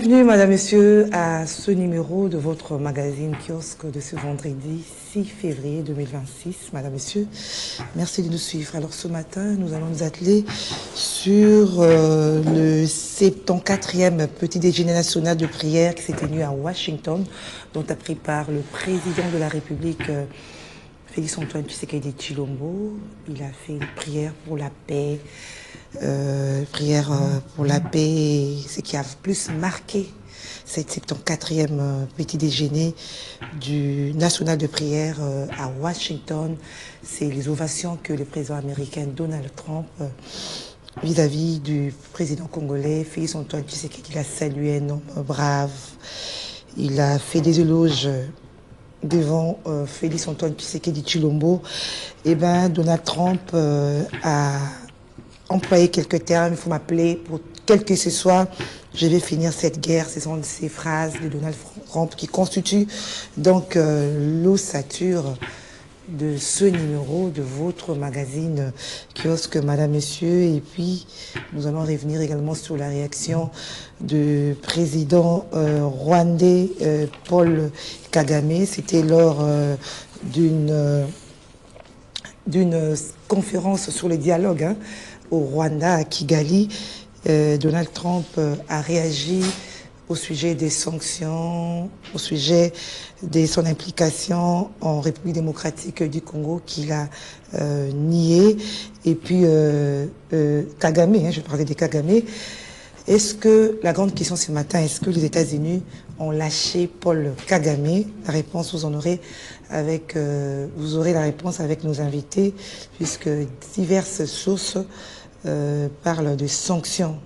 Bienvenue, madame, monsieur, à ce numéro de votre magazine kiosque de ce vendredi 6 février 2026. Madame, monsieur, merci de nous suivre. Alors, ce matin, nous allons nous atteler sur le 74e petit déjeuner national de prière qui s'est tenu à Washington, dont a pris part le président de la République, Félix Antoine Tshisekedi Tshilombo. Il a fait une prière pour la paix. Pour la paix, ce qui a plus marqué cette 74e petit déjeuner du national de prière à Washington, c'est les ovations que le président américain Donald Trump vis-à-vis du président congolais Félix Antoine Tshisekedi. Il a salué un homme brave, il a fait des éloges devant Félix Antoine Tshisekedi Tshilombo. Et ben Donald Trump a employer quelques termes, il faut m'appeler pour quel que ce soit, je vais finir cette guerre. Ce sont ces phrases de Donald Trump qui constituent donc l'ossature de ce numéro de votre magazine kiosque, madame, monsieur. Et puis, nous allons revenir également sur la réaction du président rwandais Paul Kagame. C'était lors d'une conférence sur le dialogue au Rwanda, à Kigali. Donald Trump a réagi au sujet des sanctions, au sujet de son implication en République démocratique du Congo qu'il a nié. Et puis Kagame, je parlais de Kagame. Est-ce que, la grande question ce matin, est-ce que les États-Unis ont lâché Paul Kagame? La réponse, vous aurez la réponse avec nos invités, puisque diverses sources parlent de sanctions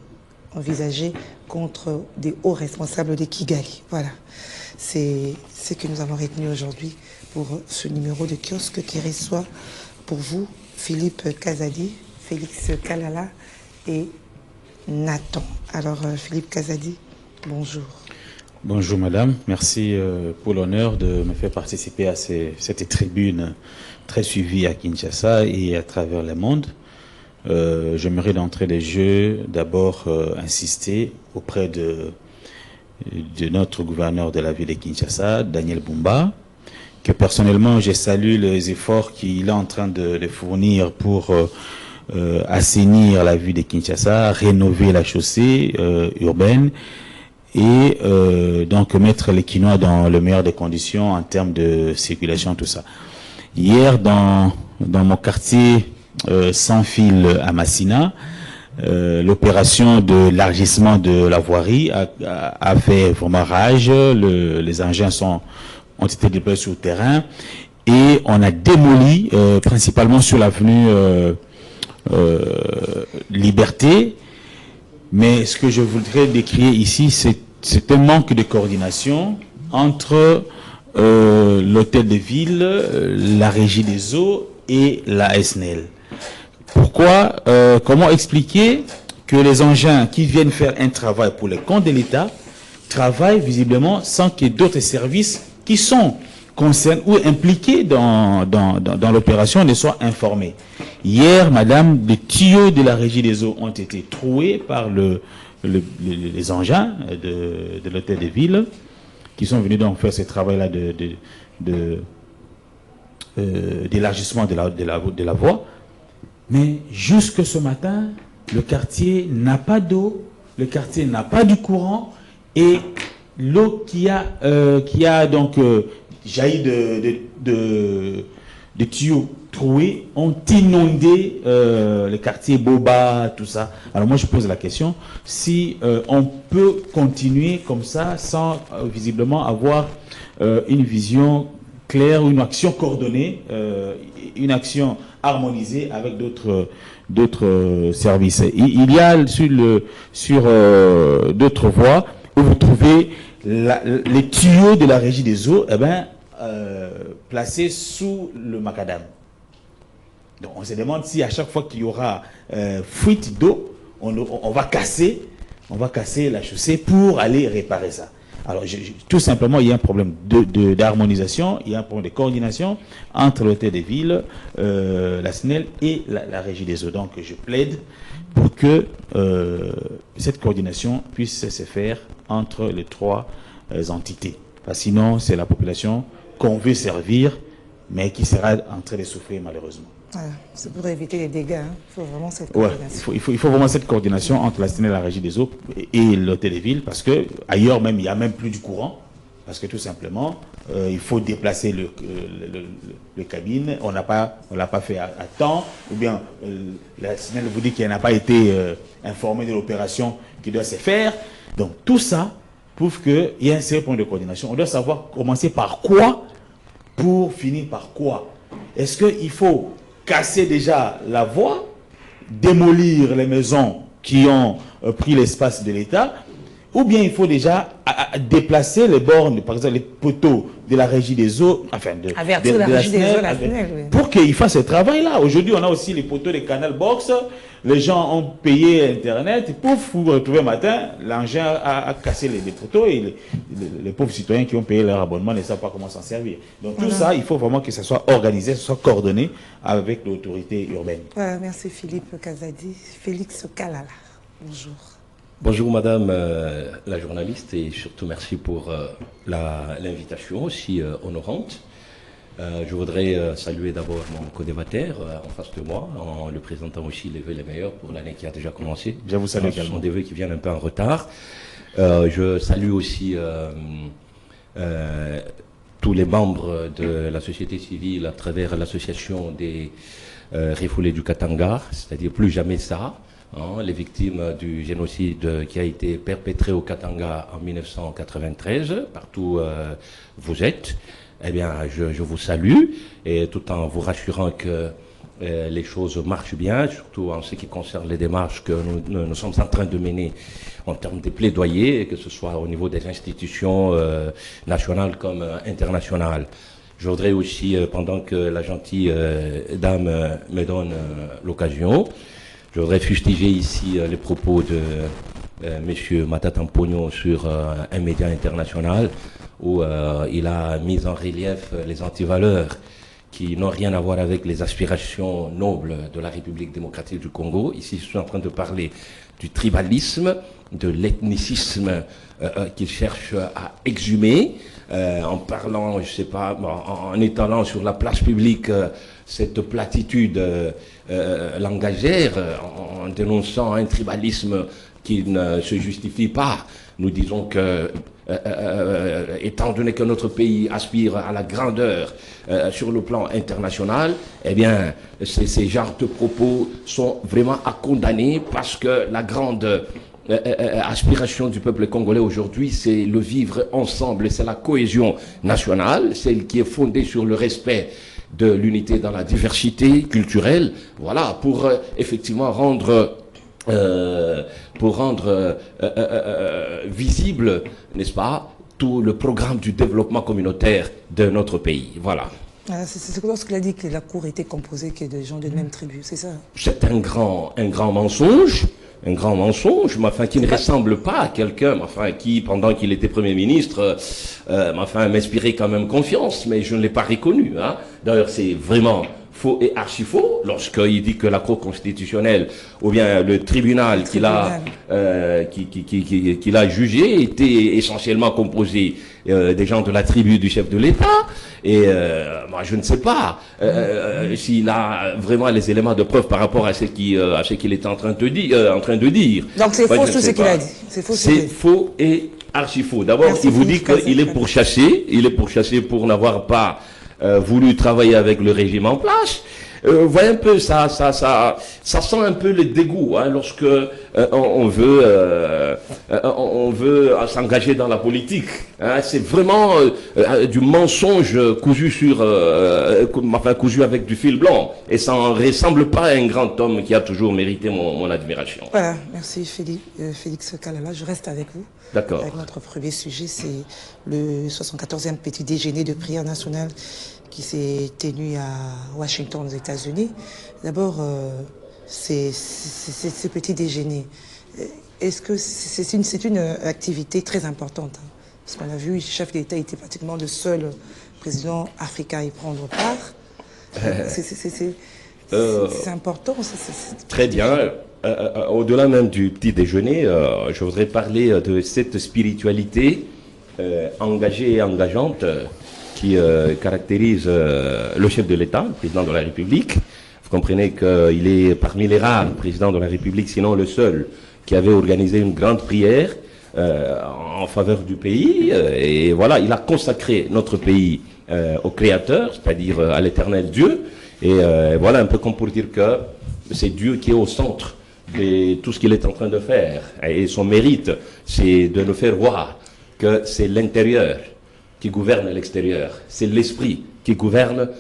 envisagées contre des hauts responsables de Kigali. Voilà, c'est ce que nous avons retenu aujourd'hui pour ce numéro de kiosque qui reçoit pour vous Philippe Kazadi, Félix Kalala et Nathan. Alors Philippe Kazadi, bonjour. Bonjour madame, merci pour l'honneur de me faire participer à cette tribune très suivie à Kinshasa et à travers le monde. J'aimerais d'entrée des jeux d'abord insister auprès de notre gouverneur de la ville de Kinshasa, Daniel Bumba, que personnellement j'ai salué les efforts qu'il est en train de fournir pour assainir la ville de Kinshasa, rénover la chaussée urbaine et donc mettre les Kinois dans le meilleur des conditions en termes de circulation, tout ça. Hier, dans mon quartier sans fil à Massina, l'opération de l'élargissement de la voirie a fait vraiment rage. Les engins ont été déployés sur le terrain et on a démoli principalement sur l'avenue Liberté. Mais ce que je voudrais décrire ici, c'est un manque de coordination entre l'hôtel de ville, la régie des eaux et la SNEL. Pourquoi comment expliquer que les engins qui viennent faire un travail pour les comptes de l'État travaillent visiblement sans que d'autres services qui sont concernés ou impliqués dans l'opération ne soient informés? Hier, madame, les tuyaux de la régie des eaux ont été troués par les engins de l'hôtel de ville qui sont venus donc faire ce travail-là d'élargissement de la voie. Mais jusque ce matin, le quartier n'a pas d'eau, le quartier n'a pas du courant, et l'eau qui a donc jailli de tuyaux troués ont inondé le quartier Boba, tout ça. Alors moi je pose la question, si on peut continuer comme ça sans visiblement avoir une vision claire, une action coordonnée, une action harmonisée avec d'autres services. Il y a sur d'autres voies où vous trouvez les tuyaux de la régie des eaux placés sous le macadam. Donc on se demande si à chaque fois qu'il y aura fuite d'eau, on va casser la chaussée pour aller réparer ça. Alors, tout simplement, il y a un problème d'harmonisation, il y a un problème de coordination entre l'hôtel des villes, la SNEL et la régie des eaux. Donc, je plaide pour que cette coordination puisse se faire entre les trois entités. Parce que sinon, c'est la population qu'on veut servir, mais qui sera en train de souffrir malheureusement. Voilà, c'est pour éviter les dégâts. Il faut vraiment cette coordination. Ouais, il faut vraiment cette coordination entre la SNEL, la Régie des eaux et l'hôtel des villes, parce que ailleurs même, il n'y a même plus du courant. Parce que tout simplement, il faut déplacer le cabine. On l'a pas fait à temps. Ou bien la SNEL vous dit qu'elle n'a pas été informée de l'opération qui doit se faire. Donc tout ça prouve qu'il y a un certain point de coordination. On doit savoir commencer par quoi pour finir par quoi. Est-ce qu'il faut casser déjà la voie, démolir les maisons qui ont pris l'espace de l'État, ou bien il faut déjà déplacer les bornes, par exemple les poteaux de la Régie des eaux, enfin de la Régie des eaux, la SNEL, oui. Pour qu'ils fassent ce travail-là. Aujourd'hui, on a aussi les poteaux des Canal Box. Les gens ont payé Internet. Et pouf, vous vous retrouvez le matin, l'engin a cassé les poteaux et les pauvres citoyens qui ont payé leur abonnement ne savent pas comment s'en servir. Donc tout ça, il faut vraiment que ça soit organisé, que ça soit coordonné avec l'autorité urbaine. Voilà, merci Philippe Kazadi. Félix Kalala, bonjour. Bonjour Madame la journaliste et surtout merci pour l'invitation aussi honorante. Je voudrais saluer d'abord mon co-débatteur en face de moi en lui présentant aussi les vœux les meilleurs pour l'année qui a déjà commencé. Je vous salue également. Ce sont des vœux qui viennent un peu en retard. Je salue aussi tous les membres de la société civile à travers l'association des refoulés du Katanga, c'est-à-dire plus jamais ça. Les victimes du génocide qui a été perpétré au Katanga en 1993, partout vous êtes, eh bien, je vous salue, et tout en vous rassurant que les choses marchent bien, surtout en ce qui concerne les démarches que nous sommes en train de mener en termes de plaidoyer, que ce soit au niveau des institutions nationales comme internationales. Je voudrais aussi, pendant que la gentille dame me donne l'occasion, je voudrais fustiger ici les propos de M. Matatampogno sur un média international où il a mis en relief les antivaleurs qui n'ont rien à voir avec les aspirations nobles de la République démocratique du Congo. Ici, je suis en train de parler du tribalisme, de l'ethnicisme qu'il cherche à exhumer, en parlant, je sais pas, en étalant sur la place publique cette platitude langagère, en dénonçant un tribalisme qui ne se justifie pas. Nous disons que, étant donné que notre pays aspire à la grandeur sur le plan international, eh bien, ces genres de propos sont vraiment à condamner parce que la grande aspiration du peuple congolais aujourd'hui, c'est le vivre ensemble, c'est la cohésion nationale, celle qui est fondée sur le respect de l'unité dans la diversité culturelle, voilà, pour effectivement rendre visible, n'est-ce pas, tout le programme du développement communautaire de notre pays, voilà. C'est lorsqu'il a dit que la cour était composée que de gens de même tribu, c'est ça? C'est un grand mensonge. Un grand mensonge, mais enfin qui ne ressemble pas à quelqu'un, enfin qui, pendant qu'il était Premier ministre, enfin m'inspirait quand même confiance, mais je ne l'ai pas reconnu. Hein. D'ailleurs, c'est vraiment faux et archi-faux lorsqu'il dit que la Cour constitutionnelle ou bien le tribunal qu'il a jugé était essentiellement composé des gens de la tribu du chef de l'État. Et moi, je ne sais pas s'il a vraiment les éléments de preuve par rapport à ce qu'il était en train de dire. Donc c'est faux tout ce qu'il a dit. C'est faux et archi faux. D'abord, il vous dit qu'il est pourchassé. Il est pourchassé pour n'avoir pas voulu travailler avec le régime en place. Voyez un peu, ça sent un peu le dégoût hein, lorsque on veut s'engager dans la politique. Hein, c'est vraiment du mensonge cousu cousu avec du fil blanc, et ça ne ressemble pas à un grand homme qui a toujours mérité mon admiration. Voilà, merci Félix Kalala. Je reste avec vous. D'accord. Avec notre premier sujet, c'est le 74e petit déjeuner de prière nationale qui s'est tenu à Washington, aux États-Unis. D'abord, ce petit déjeuner, est-ce que c'est une activité très importante hein? Parce qu'on a vu, le chef d'État était pratiquement le seul président africain à y prendre part. C'est important. Très bien. au-delà même du petit déjeuner, je voudrais parler de cette spiritualité engagée et engageante qui caractérise le chef de l'État, le président de la République. Vous comprenez qu'il est parmi les rares présidents de la République, sinon le seul, qui avait organisé une grande prière en faveur du pays. Et voilà, il a consacré notre pays au Créateur, c'est-à-dire à l'éternel Dieu. Et voilà, un peu comme pour dire que c'est Dieu qui est au centre de tout ce qu'il est en train de faire. Et son mérite, c'est de nous faire voir que c'est l'intérieur qui gouverne l'extérieur. C'est l'esprit qui gouverne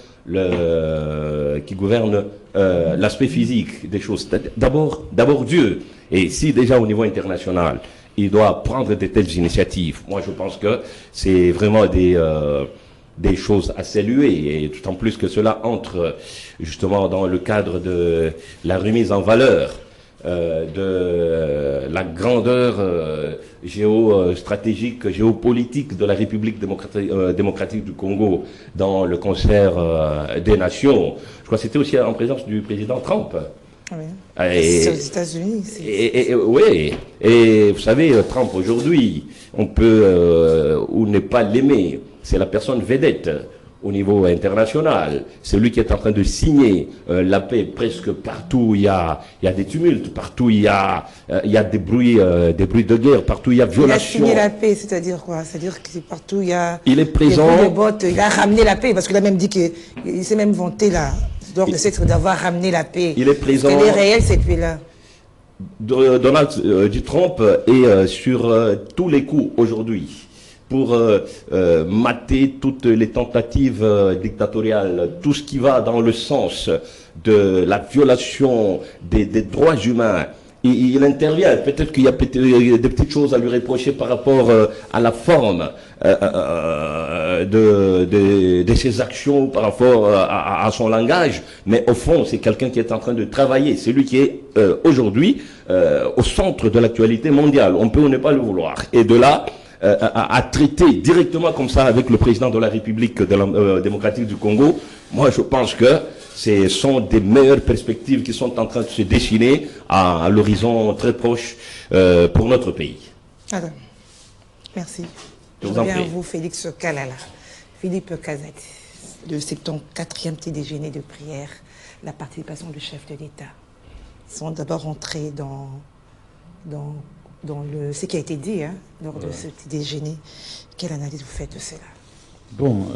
l'aspect physique des choses. D'abord Dieu. Et si déjà au niveau international, il doit prendre de telles initiatives, moi je pense que c'est vraiment des choses à saluer, et tout en plus que cela entre justement dans le cadre de la remise en valeur de la grandeur géostratégique, géopolitique de la République démocratique du Congo dans le concert des nations. Je crois que c'était aussi en présence du président Trump. Oui. C'est aux États-Unis. Oui, et vous savez, Trump aujourd'hui, on peut ou ne pas l'aimer, c'est la personne vedette au niveau international. C'est lui qui est en train de signer la paix presque partout où il y a des tumultes, partout où il y a des bruits de guerre, partout où il y a violation. Il a signé la paix, c'est-à-dire quoi? C'est-à-dire que partout où il y a il est présent. Des bottes, il a ramené la paix, parce qu'il a même dit qu'il s'est même vanté là, d'avoir ramené la paix. Il est présent. Parce qu'elle est réelle, cette paix-là. Donald Trump est sur tous les coups aujourd'hui pour mater toutes les tentatives dictatoriales, tout ce qui va dans le sens de la violation des droits humains. Il intervient, peut-être qu'il y a des petites choses à lui reprocher par rapport à la forme de ses actions, par rapport à son langage, mais au fond, c'est quelqu'un qui est en train de travailler. C'est lui qui est aujourd'hui au centre de l'actualité mondiale. On peut ou ne pas le vouloir. Et de là, à traiter directement comme ça avec le président de la République démocratique du Congo, moi je pense que ce sont des meilleures perspectives qui sont en train de se dessiner à l'horizon très proche pour notre pays. Alors, merci. Je vous en reviens prie. à vous, Félix Kalala, Philippe Kazati, le 74e petit déjeuner de prière, la participation du chef de l'État. Ils sont d'abord entrés dans ce qui a été dit lors de ce petit déjeuner. Quelle analyse vous faites de cela? Bon,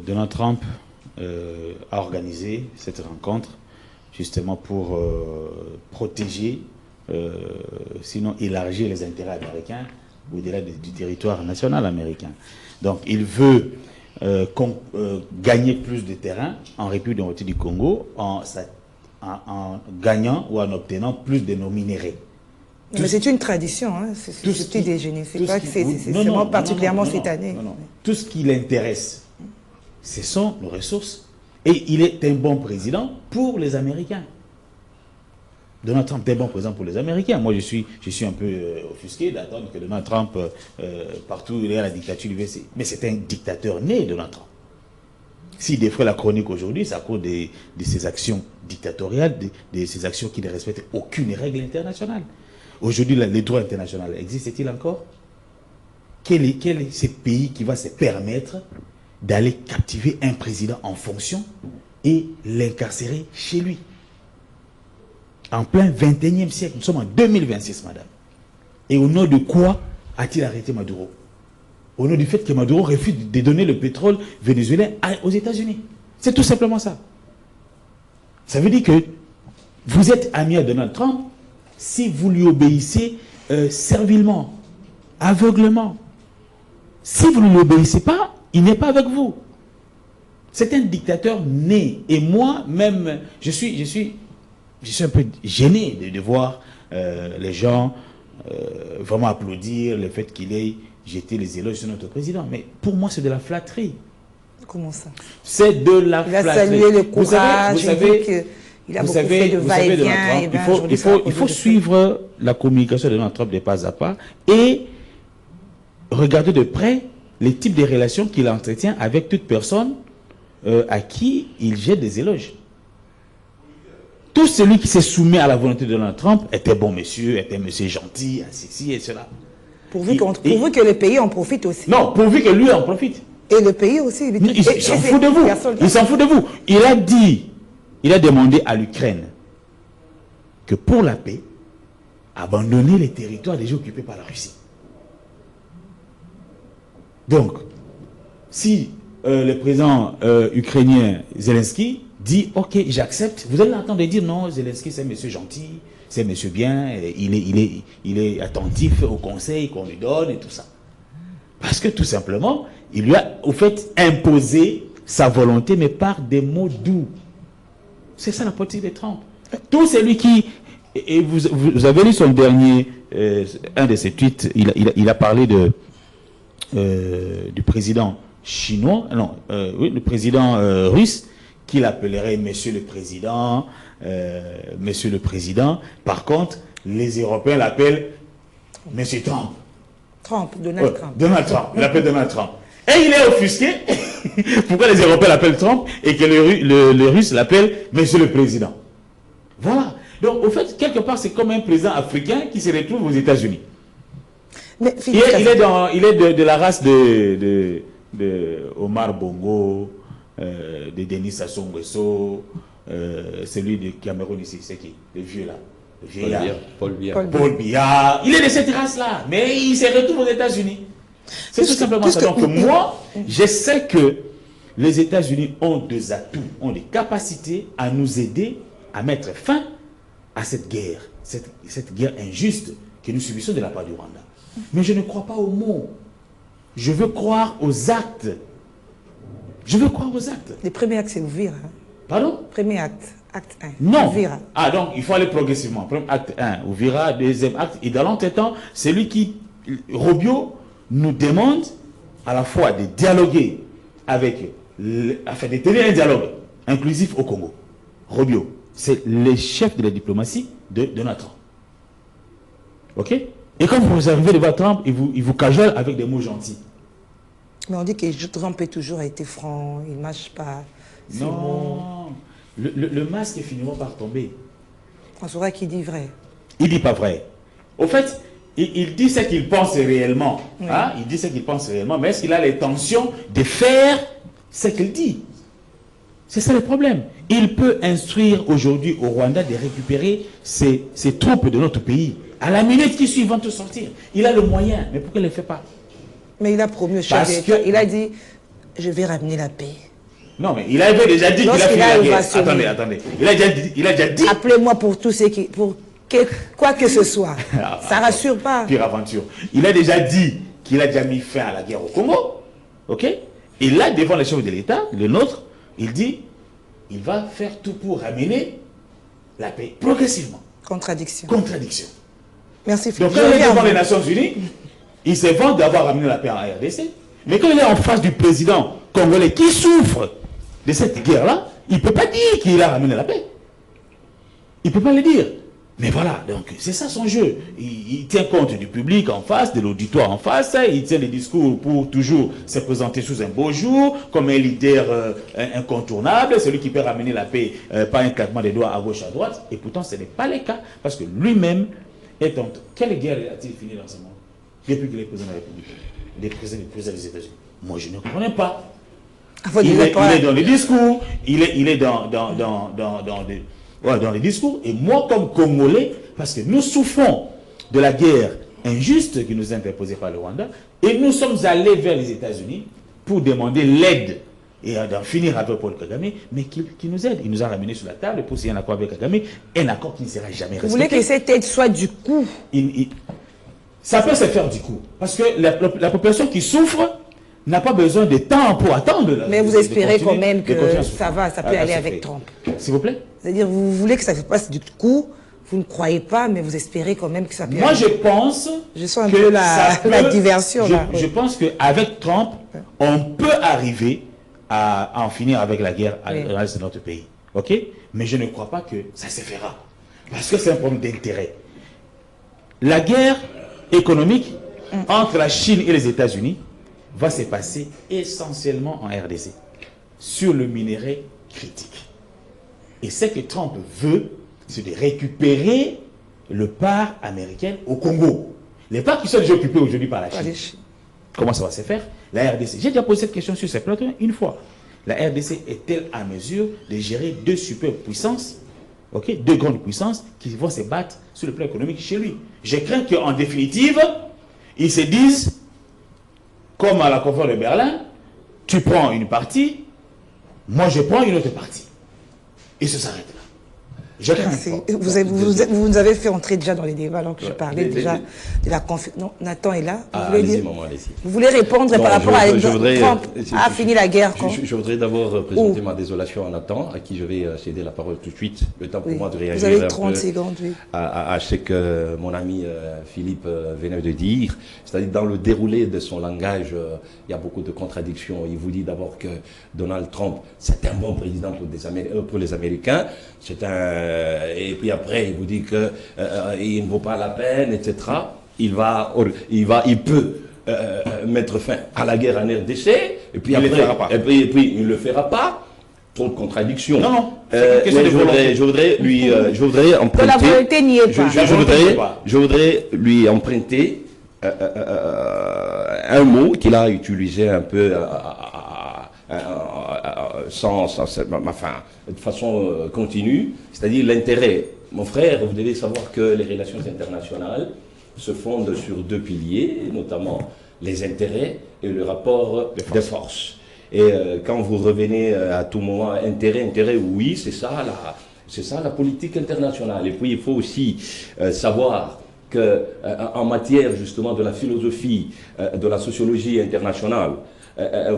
Donald Trump a organisé cette rencontre justement pour protéger, sinon élargir les intérêts américains au-delà du territoire national américain. Donc il veut gagner plus de terrain en République démocratique du Congo en gagnant ou en obtenant plus de nos minéraux. Mais c'est une tradition, ce petit déjeuner. C'est pas que c'est seulement particulièrement cette année. Non. Tout ce qui l'intéresse, ce sont nos ressources. Et il est un bon président pour les Américains. Donald Trump est un bon président pour les Américains. Moi, je suis un peu offusqué d'attendre que Donald Trump, partout où il est à la dictature, mais c'est un dictateur né, Donald Trump. S'il défrait la chronique aujourd'hui, c'est à cause de ses actions dictatoriales, de ses actions qui ne respectent aucune règle internationale. Aujourd'hui, le droit international existe-t-il encore? Quel est ce pays qui va se permettre d'aller captiver un président en fonction et l'incarcérer chez lui? En plein 21e siècle, nous sommes en 2026, madame. Et au nom de quoi a-t-il arrêté Maduro? Au nom du fait que Maduro refuse de donner le pétrole vénézuélien aux États-Unis. C'est tout simplement ça. Ça veut dire que vous êtes ami à Donald Trump si vous lui obéissez servilement, aveuglement. Si vous ne lui obéissez pas, il n'est pas avec vous. C'est un dictateur né. Et moi, même, je suis un peu gêné de voir les gens vraiment applaudir le fait qu'il ait jeté les éloges sur notre président. Mais pour moi, c'est de la flatterie. Comment ça? C'est de la flatterie. Il a salué le courage, vous savez, il a beaucoup fait de va-et-vient. Il faut suivre la communication de Donald Trump de pas à pas et regarder de près les types de relations qu'il entretient avec toute personne à qui il jette des éloges. Tout tout celui qui s'est soumis à la volonté de Donald Trump était bon monsieur, était monsieur gentil, ainsi et cela. Pourvu que le pays en profite aussi. Non, pourvu que lui en profite. Et le pays aussi. Il s'en fout de vous. Il s'en fout de vous. Il a demandé à l'Ukraine que pour la paix, abandonner les territoires déjà occupés par la Russie. Donc, si le président ukrainien Zelensky dit « Ok, j'accepte », vous allez l'entendre dire « Non, Zelensky, c'est un monsieur gentil, c'est un monsieur bien, il est attentif au conseil qu'on lui donne et tout ça. » Parce que tout simplement, il lui a au fait imposé sa volonté, mais par des mots doux. C'est ça la politique de Trump. Tout celui qui... Et vous avez lu son dernier, un de ses tweets, il a parlé du président chinois, non, oui, le président russe, qu'il appellerait Monsieur le Président, Monsieur le Président. Par contre, les Européens l'appellent Monsieur Trump. Donald Trump. Donald Trump, il l'appelle Donald Trump. Et il est offusqué. Pourquoi les Européens l'appellent Trump et que le Russe l'appelle Monsieur le Président. Voilà. Donc, au fait, quelque part, c'est comme un président africain qui se retrouve aux États-Unis. Il est de la race de Omar Bongo, de Denis Sassou Nguesso, celui du Cameroun ici, c'est qui? Le vieux là. Le vieillard. Paul Biya. Il est de cette race-là, mais il se retrouve aux États-Unis. C'est tout simplement ça. Donc, moi, je sais que les États-Unis ont des atouts, ont des capacités à nous aider à mettre fin à cette guerre, cette guerre injuste que nous subissons de la part du Rwanda. Mais je ne crois pas aux mots. Je veux croire aux actes. Je veux croire aux actes. Le premier acte, c'est Uvira. Pardon? Premier acte, acte 1. Non. Uvira. Ah, donc il faut aller progressivement. Premier acte 1, Uvira, deuxième acte. Et dans l'entretemps, celui qui, Robio, nous demande à la fois de dialoguer avec, afin de tenir un dialogue inclusif au Congo. Robio, c'est le chef de la diplomatie de Donald Trump. Ok? Et quand vous arrivez devant Trump, il vous cajole avec des mots gentils. Mais on dit que Trump a toujours été franc, il ne mâche pas. Non, le masque finira par tomber. On saura qui dit vrai. Il ne dit pas vrai. Au fait, il dit ce qu'il pense réellement. Oui. Hein? Il dit ce qu'il pense réellement, mais est-ce qu'il a l'intention de faire ce qu'il dit? C'est ça le problème. Il peut instruire aujourd'hui au Rwanda de récupérer ses troupes de notre pays. À la minute qui suit, ils vont tout sortir. Il a le moyen, mais pourquoi il ne le fait pas? Mais il a promis au chef d'État, il a dit, je vais ramener la paix. Non, mais il avait déjà dit qu'il a fini la guerre. Attendez. Il a déjà dit. Appelez-moi pour tout ce qui... quoi que ce soit. Ça ne rassure pas. Pire aventure. Il a déjà dit qu'il a déjà mis fin à la guerre au Congo. Ok? Et là, devant les chefs de l'État, le nôtre, il dit, il va faire tout pour ramener la paix progressivement. Contradiction. Merci Donc Philippe. quand il est devant les Nations Unies, il se vante d'avoir ramené la paix en RDC. Mais quand il est en face du président congolais qui souffre de cette guerre-là, il ne peut pas dire qu'il a ramené la paix. Il ne peut pas le dire. Mais voilà, donc c'est ça son jeu. Il tient compte du public en face, de l'auditoire en face, il tient les discours pour toujours se présenter sous un beau jour, comme un leader incontournable, celui qui peut ramener la paix, pas un claquement des doigts à gauche, à droite. Et pourtant, ce n'est pas le cas, parce que lui-même est en... Quelle guerre a-t-il fini dans ce monde depuis qu'il est président de la République, il est président des États-Unis? Moi, je ne connais pas. Il est dans les discours, il est dans les discours. Et moi, comme Congolais, parce que nous souffrons de la guerre injuste qui nous est imposée par le Rwanda, et nous sommes allés vers les États-Unis pour demander l'aide et d'en finir avec Paul Kagame, mais qui nous aide. Il nous a ramené sur la table pour signer un accord avec Kagame, un accord qui ne sera jamais respecté. Vous voulez que cette aide soit du coup? Ça peut se faire du coup, parce que la population qui souffre n'a pas besoin de temps pour attendre. Mais vous espérez quand même que ça peut aller avec Trump. S'il vous plaît? C'est-à-dire, vous voulez que ça se passe du coup, vous ne croyez pas, mais vous espérez quand même que ça peut aller. Moi, je pense je sens un peu la diversion. Je pense qu'avec Trump, on peut arriver à en finir avec la guerre dans le reste de notre pays. Ok? Mais je ne crois pas que ça se fera. Parce que c'est un problème d'intérêt. La guerre économique entre la Chine et les États-Unis va se passer essentiellement en RDC, sur le minerai critique. Et ce que Trump veut, c'est de récupérer le part américain au Congo. Les parts qui sont déjà occupées aujourd'hui par la Chine. Comment ça va se faire? La RDC, j'ai déjà posé cette question sur ces plateaux une fois. La RDC est-elle à mesure de gérer deux superpuissances, okay, deux grandes puissances qui vont se battre sur le plan économique chez lui? Je crains qu'en définitive, ils se disent, comme à la conférence de Berlin, tu prends une partie, moi je prends une autre partie. Et ça s'arrête là. Je crains. Vous nous avez fait entrer déjà dans les débats alors que je parlais déjà de la conférence. Non, Nathan est là. Vous voulez répondre par rapport à Trump a fini la guerre quand? Je voudrais d'abord présenter ma désolation à Nathan, à qui je vais céder la parole tout de suite. Le temps pour moi de réagir. Vous avez 30 secondes, oui. À ce que mon ami Philippe venait de dire. C'est-à-dire dans le déroulé de son langage, il y a beaucoup de contradictions. Il vous dit d'abord que Donald Trump, c'est un bon président pour les Américains. Et puis après, il vous dit que il ne vaut pas la peine, etc. Il peut mettre fin à la guerre en RDC, et puis après, et puis il ne le fera pas. Trop de contradictions. Non. Je voudrais emprunter. La volonté n'y est pas. Je voudrais lui emprunter un mot qu'il a utilisé un peu de façon continue, c'est-à-dire l'intérêt. Mon frère, vous devez savoir que les relations internationales se fondent sur deux piliers, notamment les intérêts et le rapport de force. Et quand vous revenez à tout moment, intérêt, oui, c'est ça la politique internationale. Et puis il faut aussi savoir que en matière justement de la philosophie, de la sociologie internationale,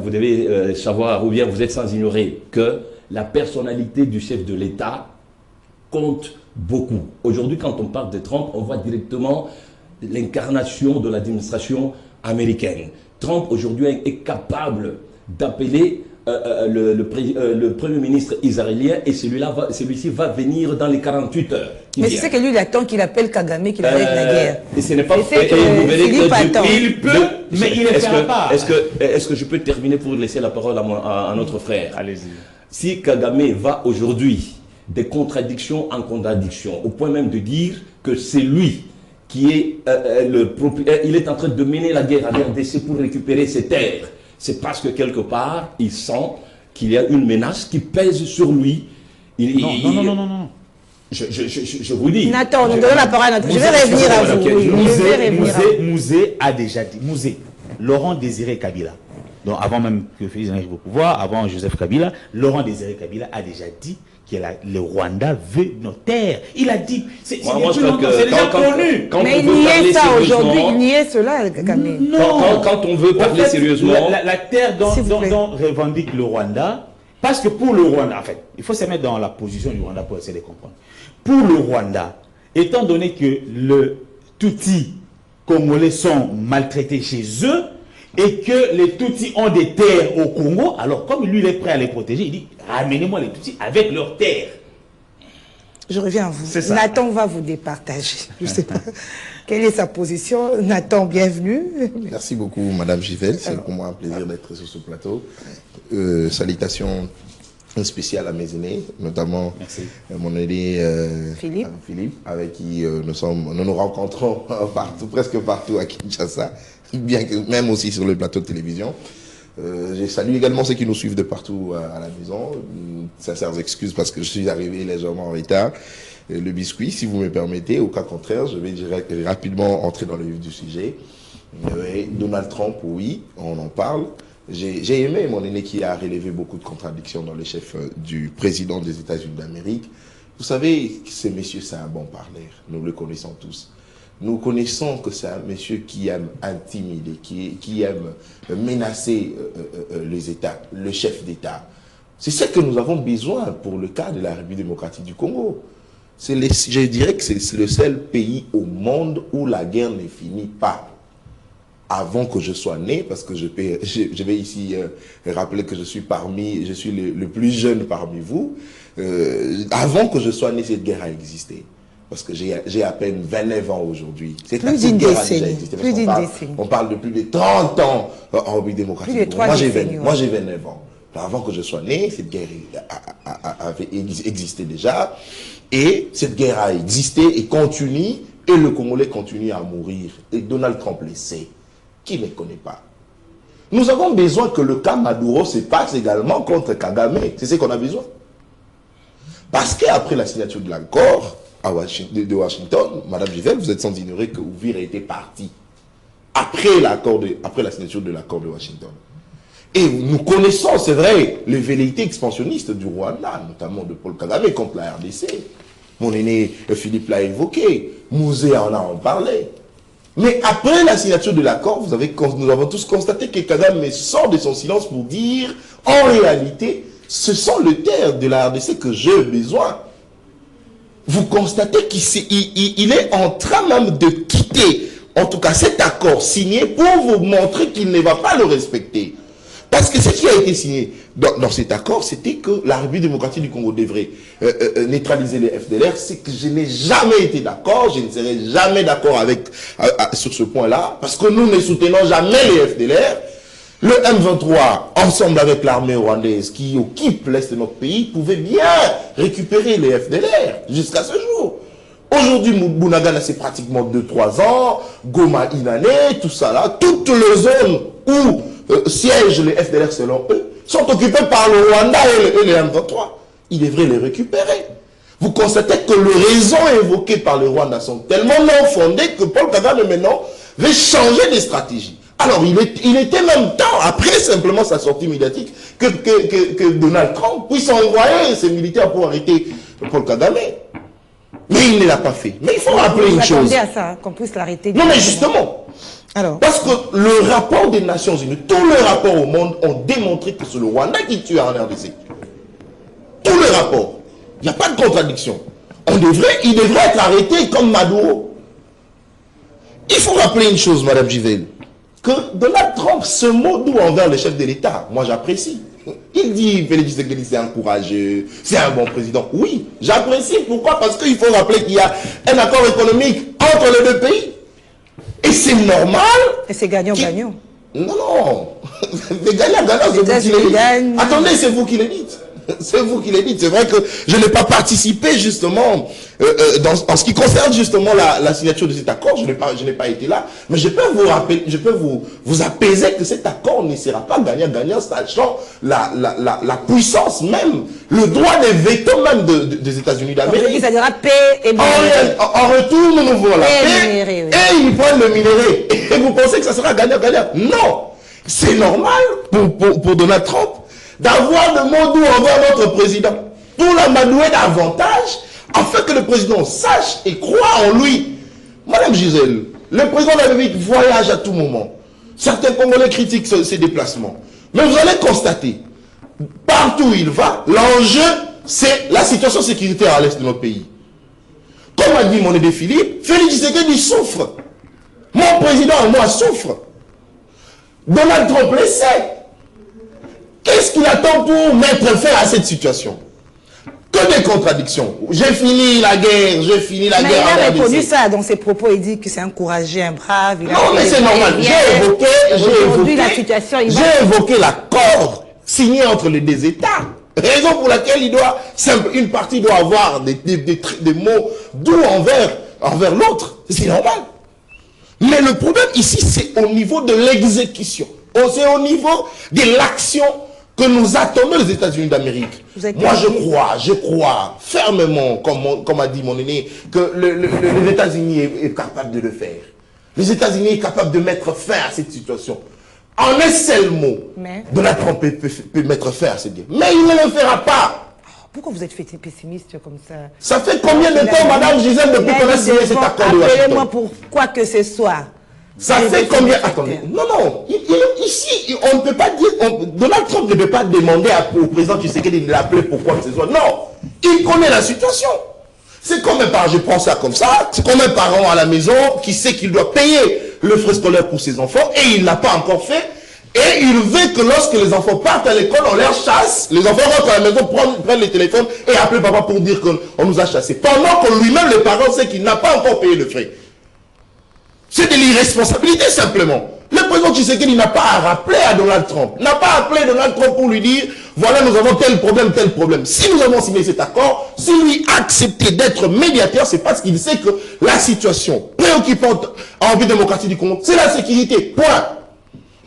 vous devez savoir, ou bien vous êtes sans ignorer, que la personnalité du chef de l'État compte beaucoup. Aujourd'hui, quand on parle de Trump, on voit directement l'incarnation de l'administration américaine. Trump, aujourd'hui, est capable d'appeler le Premier ministre israélien et celui-ci va venir dans les 48 heures. Mais c'est que lui, il attend qu'il appelle Kagame, qu'il arrête la guerre. Et ce n'est pas fait. Il peut, mais il ne le fera pas. Est-ce que je peux terminer pour laisser la parole à notre frère? Allez-y. Si Kagame va aujourd'hui des contradictions en contradiction, au point même de dire que c'est lui qui est il est en train de mener la guerre à RDC pour récupérer ses terres, c'est parce que quelque part, il sent qu'il y a une menace qui pèse sur lui. Non. Je vous dis. Nathan, nous donnons la parole à Nathan. Je vais revenir à vous. Mouzé a déjà dit. Laurent Désiré Kabila. Donc avant même que Félix n'arrive au pouvoir, avant Joseph Kabila, Laurent Désiré Kabila a déjà dit que le Rwanda veut nos terres. Il a dit, c'est déjà connu. Mais il niait ça aujourd'hui, il niait cela, Kagame. Non. Quand on veut parler sérieusement. La terre dont revendique le Rwanda, parce que pour le Rwanda, en fait, il faut se mettre dans la position du Rwanda pour essayer de comprendre. Pour le Rwanda, étant donné que le Tutsi congolais sont maltraités chez eux, et que les Tutsis ont des terres au Congo, alors comme lui il est prêt à les protéger, il dit ramenez-moi les Tutsis avec leurs terres. Je reviens à vous. Nathan va vous départager. Je ne sais pas quelle est sa position. Nathan, bienvenue. Merci beaucoup, Madame Givelle. C'est pour moi un plaisir d'être sur ce plateau. Salutations spéciales à mes aînés, notamment mon aîné Philippe, avec qui nous nous rencontrons presque partout à Kinshasa, bien que même aussi sur le plateau de télévision. Je salue également ceux qui nous suivent de partout à la maison. Sincères excuses parce que je suis arrivé légèrement en retard. Le biscuit, si vous me permettez, au cas contraire, je vais rapidement entrer dans le vif du sujet. Donald Trump, oui, on en parle. J'ai aimé mon aîné qui a relevé beaucoup de contradictions dans le chef du président des États-Unis d'Amérique. Vous savez, ce monsieur, c'est un bon parleur. Nous le connaissons tous. Nous connaissons que c'est un monsieur qui aime intimider, qui aime menacer les États, le chef d'État. C'est ce que nous avons besoin pour le cas de la République démocratique du Congo. Je dirais que c'est le seul pays au monde où la guerre ne finit pas. Avant que je sois né, parce que je vais ici rappeler que je suis le plus jeune parmi vous, avant que je sois né, cette guerre a existé. Parce que j'ai à peine 29 ans aujourd'hui. Plus d'une décennie. On parle de plus de 30 ans en République démocratique. Moi, j'ai 29 ans. Avant que je sois né, cette guerre avait existé déjà. Et cette guerre a existé et continue, et le Congolais continue à mourir. Et Donald Trump le sait. Qui ne connaît pas? Nous avons besoin que le cas Maduro se passe également contre Kagame. C'est ce qu'on a besoin. Parce qu'après la signature de l'accord de Washington, Madame Givelle, vous êtes sans ignorer que Ouvira était parti. Après la signature de l'accord de Washington. Et nous connaissons, c'est vrai, les velléités expansionnistes du Rwanda, notamment de Paul Kagame contre la RDC. Mon aîné Philippe l'a évoqué, Mouzé en a parlé. Mais après la signature de l'accord, nous avons tous constaté que Kagame sort de son silence pour dire, en réalité, ce sont les terres de la RDC que j'ai besoin. Vous constatez qu'il est en train même de quitter, en tout cas cet accord signé, pour vous montrer qu'il ne va pas le respecter. Parce que ce qui a été signé dans cet accord, c'était que la République démocratique du Congo devrait neutraliser les FDLR. C'est que je n'ai jamais été d'accord, je ne serai jamais d'accord sur ce point-là, parce que nous ne soutenons jamais les FDLR. Le M23, ensemble avec l'armée rwandaise qui occupe l'Est de notre pays, pouvait bien récupérer les FDLR jusqu'à ce jour. Aujourd'hui, Bunagana, c'est pratiquement 2-3 ans, Goma, Inané, tout ça là, toutes les zones où siègent les FDLR selon eux, sont occupés par le Rwanda et les M23. Ils devraient les récupérer. Vous constatez que les raisons évoquées par le Rwanda sont tellement non fondées que Paul Kagame maintenant veut changer de stratégie. Alors, il était même temps, après simplement sa sortie médiatique, que Donald Trump puisse envoyer ses militaires pour arrêter Paul Kagame. Mais il ne l'a pas fait. Mais il faut rappeler une chose. Vous à ça, qu'on puisse l'arrêter. Non, mais justement. Alors. Parce que le rapport des Nations Unies, tous les rapports au monde ont démontré que c'est le Rwanda qui tue en RDC. Tous les rapports. Il n'y a pas de contradiction. Il devrait être arrêté comme Maduro. Il faut rappeler une chose, Madame Givelle, que Donald Trump se mot doux envers le chef de l'État. Moi, j'apprécie. Il dit, Félix Tshisekedi, c'est un courageux, c'est un bon président. Oui, j'apprécie. Pourquoi? Parce qu'il faut rappeler qu'il y a un accord économique entre les deux pays. Et c'est normal. Et c'est gagnant-gagnant. Non, non. Mais gagnant-gagnant, c'est vous qui le dites. Attendez, c'est vous qui le dites. C'est vous qui le dites. C'est vrai que je n'ai pas participé justement en ce qui concerne justement la signature de cet accord. Je n'ai pas été là. Mais je peux vous rappeler, je peux vous apaiser que cet accord ne sera pas gagnant-gagnant, sachant la puissance même, le droit de veto même des États-Unis d'Amérique. Ça dira paix et minerai. En retour, nous voulons la paix et ils prennent le minerai. Et vous pensez que ça sera gagnant-gagnant? Non. C'est normal pour Donald Trump d'avoir le mot doux envers notre président, pour l'amadouer davantage, afin que le président sache et croit en lui. Madame Gisèle, le président de la République voyage à tout moment. Certains Congolais critiquent ses déplacements. Mais vous allez constater, partout où il va, l'enjeu, c'est la situation sécuritaire à l'est de notre pays. Comme a dit mon aîné Philippe, Félix Tshisekedi souffre. Mon président et moi souffre. Donald Trump le sait. Qu'est-ce qu'il attend pour mettre fin à cette situation? Que des contradictions. J'ai fini la guerre, j'ai fini la guerre. Il a répondu ça dans ses propos, il dit que c'est un courageux, un brave. Non, mais c'est normal. J'ai évoqué l'accord signé entre les deux États. Raison pour laquelle une partie doit avoir des mots doux envers l'autre. C'est normal. Mais le problème ici, c'est au niveau de l'exécution. C'est au niveau de l'action que nous attendons les États-Unis d'Amérique. Moi, je crois fermement, comme a dit mon aîné, que les États-Unis est capable de le faire. Les États-Unis sont capables de mettre fin à cette situation. En un seul mot, Donald Trump peut mettre fin à cette guerre. Mais il ne le fera pas. Pourquoi vous êtes pessimiste comme ça? Ça fait combien de temps, Madame Gisèle, depuis qu'on a signé cet accord de Washington? Appelez-moi pour quoi que ce soit. Ça fait combien? Attendez. Non. Ici, on ne peut pas dire... Donald Trump ne peut pas demander au président Tshisekedi de l'appeler pour quoi que ce soit. Non. Il connaît la situation. C'est comme un parent, je prends ça comme ça, c'est comme un parent à la maison qui sait qu'il doit payer le frais scolaire pour ses enfants et il ne l'a pas encore fait. Et il veut que lorsque les enfants partent à l'école, on leur chasse. Les enfants rentrent à la maison, prennent les téléphones et appellent papa pour dire qu'on nous a chassés. Pendant que lui-même, le parent, sait qu'il n'a pas encore payé le frais. C'est de l'irresponsabilité simplement. Le président Tshisekedi n'a pas à rappeler à Donald Trump, n'a pas appelé Donald Trump pour lui dire, voilà, nous avons tel problème, tel problème. Si nous avons signé cet accord, si lui a accepté d'être médiateur, c'est parce qu'il sait que la situation préoccupante en République démocratique du Congo, c'est la sécurité. Point.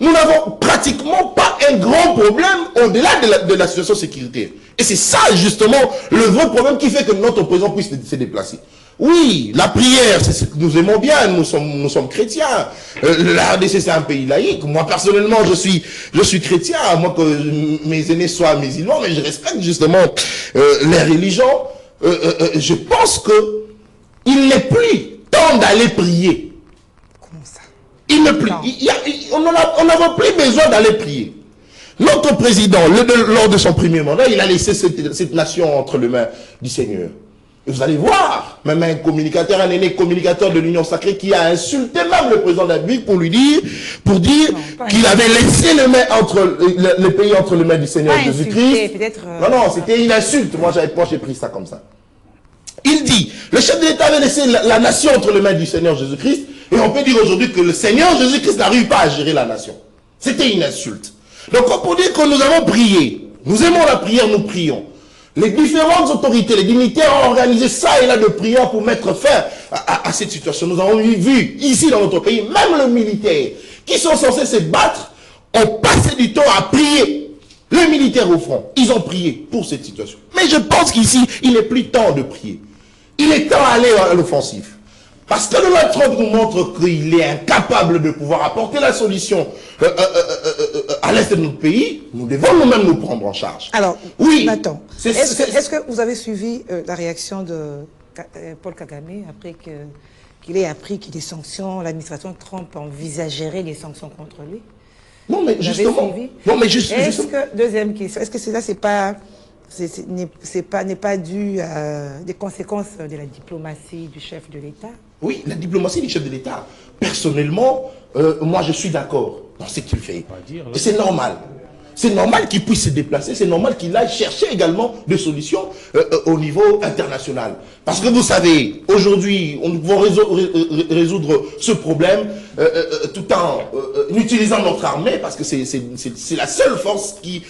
Nous n'avons pratiquement pas un grand problème au-delà de la situation sécuritaire. Et c'est ça, justement, le vrai problème qui fait que notre président puisse se déplacer. Oui, la prière, c'est ce que nous aimons bien, nous sommes chrétiens. La RDC, c'est un pays laïque. Moi, personnellement, je suis chrétien, à moins que mes aînés soient musulmans, mais je respecte justement les religions. Je pense que il n'est plus temps d'aller prier. Comment ça? Il n'est plus. On n'avait plus besoin d'aller prier. Notre président, lors de son premier mandat, il a laissé cette nation entre les mains du Seigneur. Et vous allez voir, même un aîné communicateur de l'Union Sacrée qui a insulté même le président de la République pour dire qu'il avait laissé le pays entre les mains du Seigneur Jésus-Christ. Non, c'était une insulte. Moi, j'ai pris ça comme ça. Il dit, le chef de l'État avait laissé la nation entre les mains du Seigneur Jésus-Christ, et on peut dire aujourd'hui que le Seigneur Jésus-Christ n'arrive pas à gérer la nation. C'était une insulte. Donc, pour dire que nous avons prié, nous aimons la prière, nous prions. Les différentes autorités, les dignitaires ont organisé ça et là de prières pour mettre fin à cette situation. Nous avons vu ici dans notre pays, même les militaires qui sont censés se battre ont passé du temps à prier. Les militaires au front, ils ont prié pour cette situation. Mais je pense qu'ici, il n'est plus temps de prier. Il est temps d'aller à l'offensive. Parce que Donald Trump nous montre qu'il est incapable de pouvoir apporter la solution à l'est de notre pays, nous devons nous-mêmes nous prendre en charge. Alors, oui. Nathan, est-ce que vous avez suivi la réaction de Paul Kagame après qu'il ait appris qu'il y a des sanctions, l'administration Trump envisagerait des sanctions contre lui? Non, mais justement. Non, mais est-ce que, deuxième question, est-ce que cela, n'est pas dû à des conséquences de la diplomatie du chef de l'État? Oui, la diplomatie du chef de l'État. Personnellement, moi je suis d'accord dans ce qu'il fait. Et c'est normal. C'est normal qu'il puisse se déplacer, c'est normal qu'il aille chercher également des solutions au niveau international. Parce que vous savez, aujourd'hui, on va résoudre ce problème tout en utilisant notre armée, parce que c'est la seule force qui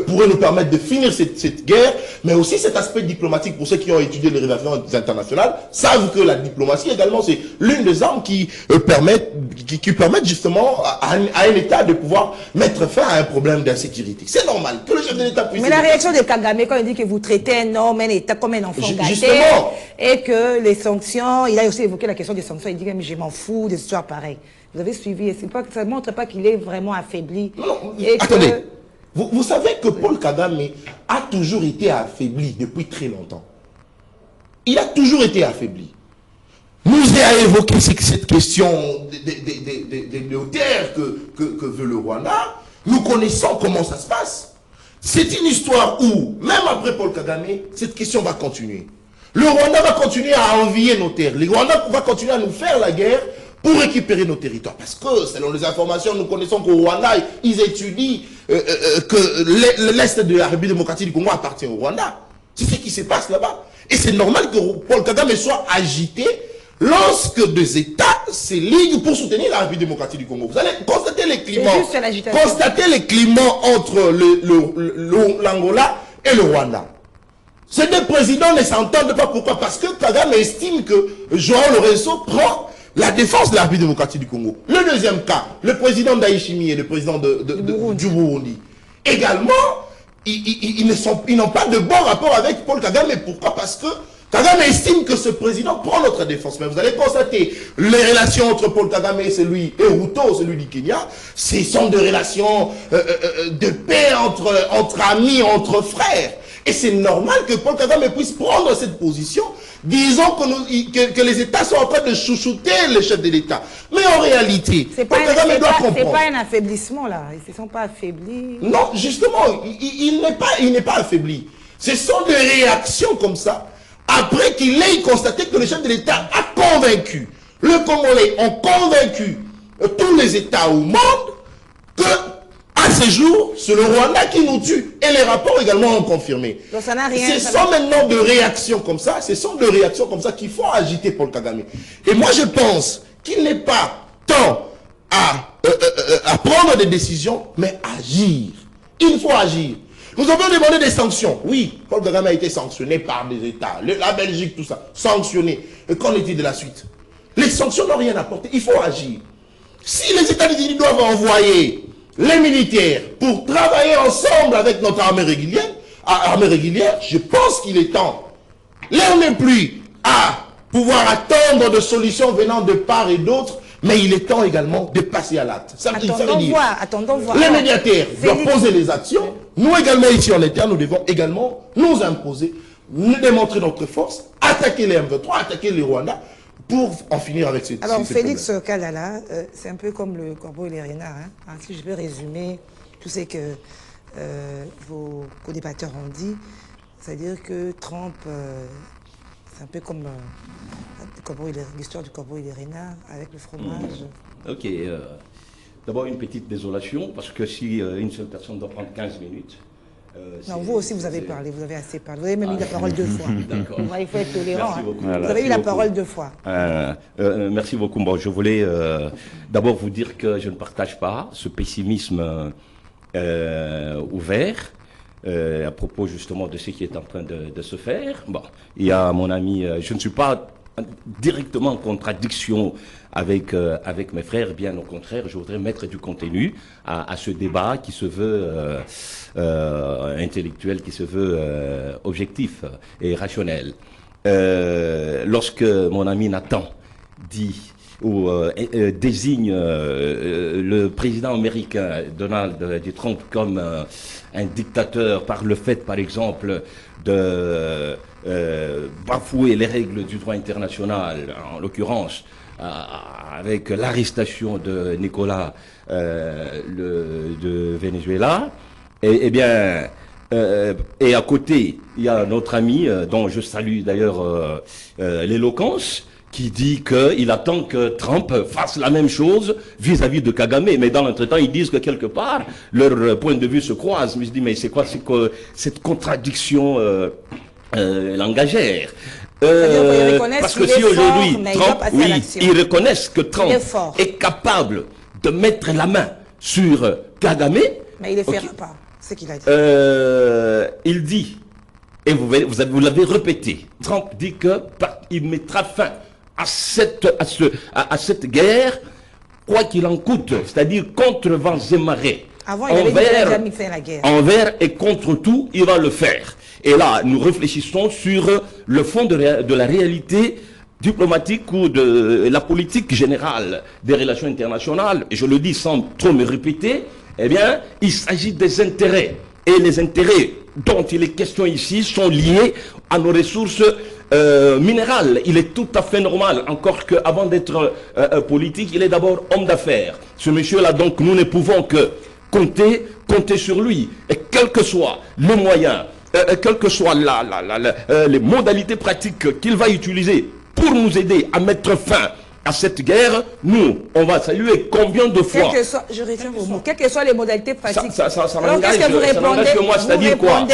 pourrait nous permettre de finir cette guerre, mais aussi cet aspect diplomatique, pour ceux qui ont étudié les relations internationales, savent que la diplomatie également, c'est l'une des armes qui permettent justement à un État de pouvoir mettre fin à un problème d'insécurité. C'est normal que le chef de l'État puisse... Mais la réaction de Kagame, quand il dit que vous traitez un homme, un État comme un enfant gâté, justement, et que les sanctions, il a aussi évoqué la question des sanctions, il dit que je m'en fous des histoires pareilles. Vous avez suivi, et ça ne montre pas qu'il est vraiment affaibli. Non, attendez, vous savez que Paul Kagame a toujours été affaibli depuis très longtemps. Il a toujours été affaibli. Nous a évoqué cette question des terres que veut le Rwanda. Nous connaissons comment ça se passe. C'est une histoire où, même après Paul Kagame, cette question va continuer. Le Rwanda va continuer à envier nos terres. Le Rwanda va continuer à nous faire la guerre pour récupérer nos territoires. Parce que, selon les informations, nous connaissons qu'au Rwanda, ils étudient que l'Est de la République démocratique du Congo appartient au Rwanda. C'est ce qui se passe là-bas. Et c'est normal que Paul Kagame soit agité lorsque des États se liguent pour soutenir la République démocratique du Congo. Vous allez constater les climats. Constatez les climats entre l'Angola et le Rwanda. Ces deux présidents ne s'entendent pas. Pourquoi? Parce que Kagame estime que Joao Lourenço prend la défense de la République démocratique du Congo. Le deuxième cas, le président Ndayishimiye et le président du Burundi. Également, ils n'ont pas de bon rapport avec Paul Kagame. Pourquoi? Parce que Kagame estime que ce président prend notre défense. Mais vous allez constater les relations entre Paul Kagame et Ruto, celui du Kenya, ce sont des relations de paix entre amis, entre frères. Et c'est normal que Paul Kagame puisse prendre cette position, disons que les États sont en train de chouchouter le chef de l'État. Mais en réalité, Paul Kagame doit comprendre. C'est pas un affaiblissement là, ils ne se sont pas affaiblis. Non, justement, il n'est pas affaibli. Ce sont des réactions comme ça, après qu'il ait constaté que le chef de l'État a convaincu, le Congolais ont convaincu tous les États au monde que à ce jour, c'est le Rwanda qui nous tue. Et les rapports également ont confirmé. Donc ça n'a rien. Ce sont maintenant de réactions comme ça, qui font agiter Paul Kagame. Et moi je pense qu'il n'est pas temps à prendre des décisions, mais agir. Il faut agir. Nous avons demandé des sanctions. Oui, Paul Kagame a été sanctionné par des États. La Belgique, tout ça, sanctionné. Et qu'en est-il de la suite? Les sanctions n'ont rien apporté. Il faut agir. Si les États-Unis doivent envoyer les militaires pour travailler ensemble avec notre armée régulière, je pense qu'il est temps. L'heure n'est plus à pouvoir attendre de solutions venant de part et d'autre, mais il est temps également de passer à l'acte. Attendons voir. Les médiateurs doivent poser les actions. Nous également, ici en interne, nous devons également nous imposer, nous démontrer notre force, attaquer les M23, attaquer les Rwandais, pour en finir avec ces Alors, Félix Kalala, c'est un peu comme le corbeau et les renards. Hein. Si je peux résumer tout ce que vos co-débatteurs ont dit, c'est-à-dire que Trump, c'est un peu comme l'histoire du corbeau et les renards avec le fromage. Ok. D'abord, une petite désolation, parce que si une seule personne doit prendre 15 minutes... non, vous aussi, vous avez parlé, vous avez assez parlé. Vous avez même eu la parole 2 fois. D'accord. Il faut être tolérant. Hein. Voilà, vous avez eu la parole 2 fois. Merci beaucoup. Bon, je voulais d'abord vous dire que je ne partage pas ce pessimisme ouvert à propos justement de ce qui est en train de se faire. Bon, il y a mon ami, je ne suis pas directement en contradiction avec mes frères, bien au contraire, je voudrais mettre du contenu à ce débat qui se veut intellectuel, qui se veut objectif et rationnel. Lorsque mon ami Nathan dit ou désigne le président américain Donald J. Trump comme un dictateur par le fait, par exemple, de bafouer les règles du droit international, en l'occurrence avec l'arrestation de Nicolas de Venezuela, et bien et à côté il y a notre ami dont je salue d'ailleurs l'éloquence, qui dit qu'il attend que Trump fasse la même chose vis-à-vis de Kagame. Mais dans l'entretemps, ils disent que quelque part, leurs points de vue se croisent. Mais je dis, mais c'est quoi cette contradiction langagère parce que si aujourd'hui, Trump, ils reconnaissent que Trump est capable de mettre la main sur Kagame. Mais il ne le fera pas, c'est ce qu'il a dit. Il dit, et vous l'avez répété, Trump dit qu'il mettra fin à cette guerre, quoi qu'il en coûte, c'est-à-dire contre vents et marées. Avant, il avait déjà mis fin à la guerre. Envers et contre tout, il va le faire. Et là, nous réfléchissons sur le fond de la réalité diplomatique ou de la politique générale des relations internationales. Et je le dis sans trop me répéter, eh bien, il s'agit des intérêts. Et les intérêts dont il est question ici sont liés à nos ressources minérales. Il est tout à fait normal, encore qu'avant d'être politique, il est d'abord homme d'affaires. Ce monsieur-là, donc, nous ne pouvons que compter sur lui. Et quels que soient les moyens, quelles que soient les modalités pratiques qu'il va utiliser pour nous aider à mettre fin à cette guerre, nous, on va saluer combien de fois. Je retiens vos mots. Quelles que soient les modalités pratiques. Ça n'engage que moi, c'est-à-dire quoi?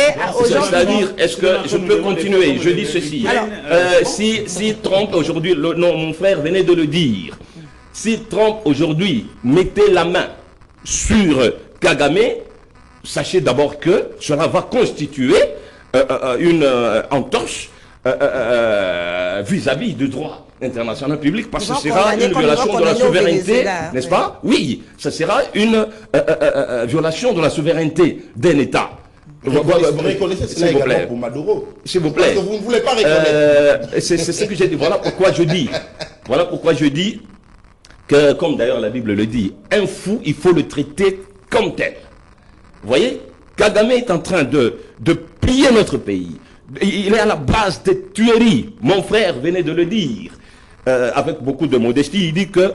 C'est-à-dire, est-ce que je peux continuer? Je dis ceci. Si Trump, aujourd'hui, mon frère venait de le dire, si Trump, aujourd'hui, mettait la main sur Kagame, sachez d'abord que cela va constituer une entorse vis-à-vis du droit international public, parce que ce sera une violation de la souveraineté, n'est-ce pas? Oui, ce sera une violation de la souveraineté d'un État. Vous reconnaissez cela également pour Maduro? S'il vous plaît. Parce que vous ne voulez pas reconnaître. C'est ce que j'ai dit. Voilà pourquoi je dis que, comme d'ailleurs la Bible le dit, un fou, il faut le traiter comme tel. Vous voyez, Kagame est en train de piller notre pays. Il est à la base des tueries. Mon frère venait de le dire, avec beaucoup de modestie. Il dit que,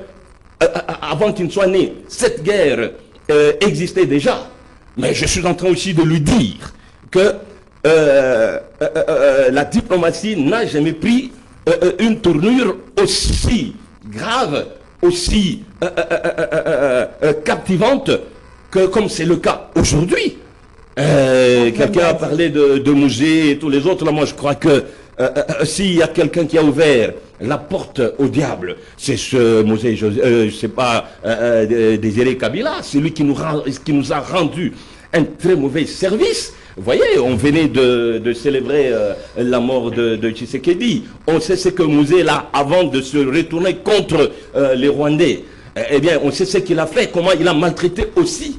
avant qu'il ne soit né, cette guerre existait déjà. Mais je suis en train aussi de lui dire que la diplomatie n'a jamais pris une tournure aussi grave, aussi captivante que comme c'est le cas aujourd'hui. Quelqu'un a parlé de Mouzé et tous les autres. Là, moi, je crois que s'il y a quelqu'un qui a ouvert la porte au diable, c'est ce Mouzé, je sais pas, Désiré Kabila. C'est lui qui nous a rendu un très mauvais service Vous voyez, on venait de célébrer la mort de Tshisekedi. On sait ce que Mouzé là, avant de se retourner contre les Rwandais, eh bien, on sait ce qu'il a fait, comment il a maltraité aussi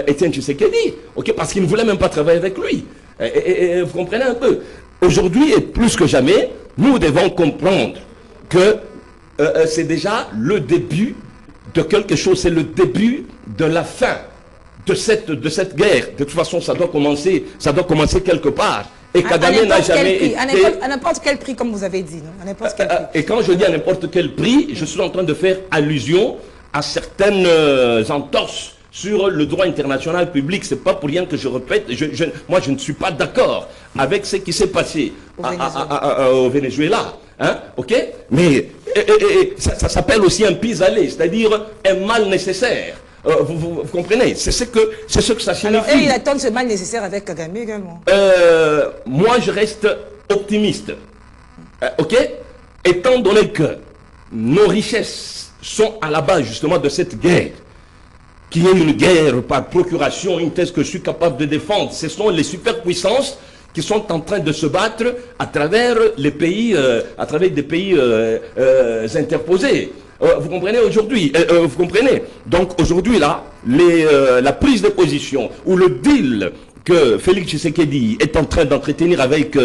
Étienne Tshisekedi, ok, parce qu'il ne voulait même pas travailler avec lui. Et vous comprenez un peu. Aujourd'hui, et plus que jamais, nous devons comprendre que c'est déjà le début de quelque chose, c'est le début de la fin de cette guerre. De toute façon, ça doit commencer quelque part. Et Kagame n'a jamais été... À n'importe quel prix, comme vous avez dit, non? À n'importe quel prix. Et quand je dis à n'importe quel prix, je suis en train de faire allusion à certaines entorses sur le droit international public. C'est pas pour rien que je répète, moi je ne suis pas d'accord avec ce qui s'est passé au Venezuela. Hein, ok? Mais ça s'appelle aussi un pis-aller, c'est-à-dire un mal nécessaire. Vous comprenez? C'est ce que ça signifie. Alors, il attend ce mal nécessaire avec Kagame également. Moi, je reste optimiste. Ok? Étant donné que nos richesses sont à la base justement de cette guerre, qui est une guerre par procuration, une thèse que je suis capable de défendre, ce sont les superpuissances qui sont en train de se battre à travers les pays, à travers des pays interposés. Vous comprenez aujourd'hui, vous comprenez. Donc aujourd'hui là, la prise de position ou le deal que Félix Tshisekedi est en train d'entretenir avec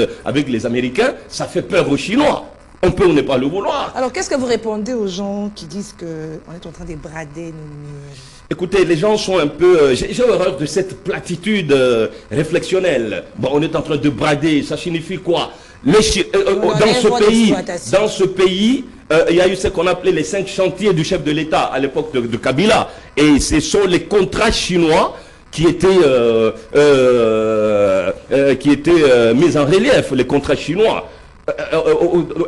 les Américains, ça fait peur aux Chinois. On peut ou ne pas le vouloir. Alors qu'est-ce que vous répondez aux gens qui disent qu'on est en train de brader nos... Écoutez, les gens sont un peu... j'ai horreur de cette platitude réflexionnelle. Bon, on est en train de brader, ça signifie quoi? Dans ce pays, il y a eu ce qu'on appelait les 5 chantiers du chef de l'État à l'époque de Kabila. Et ce sont les contrats chinois qui étaient mis en relief, les contrats chinois.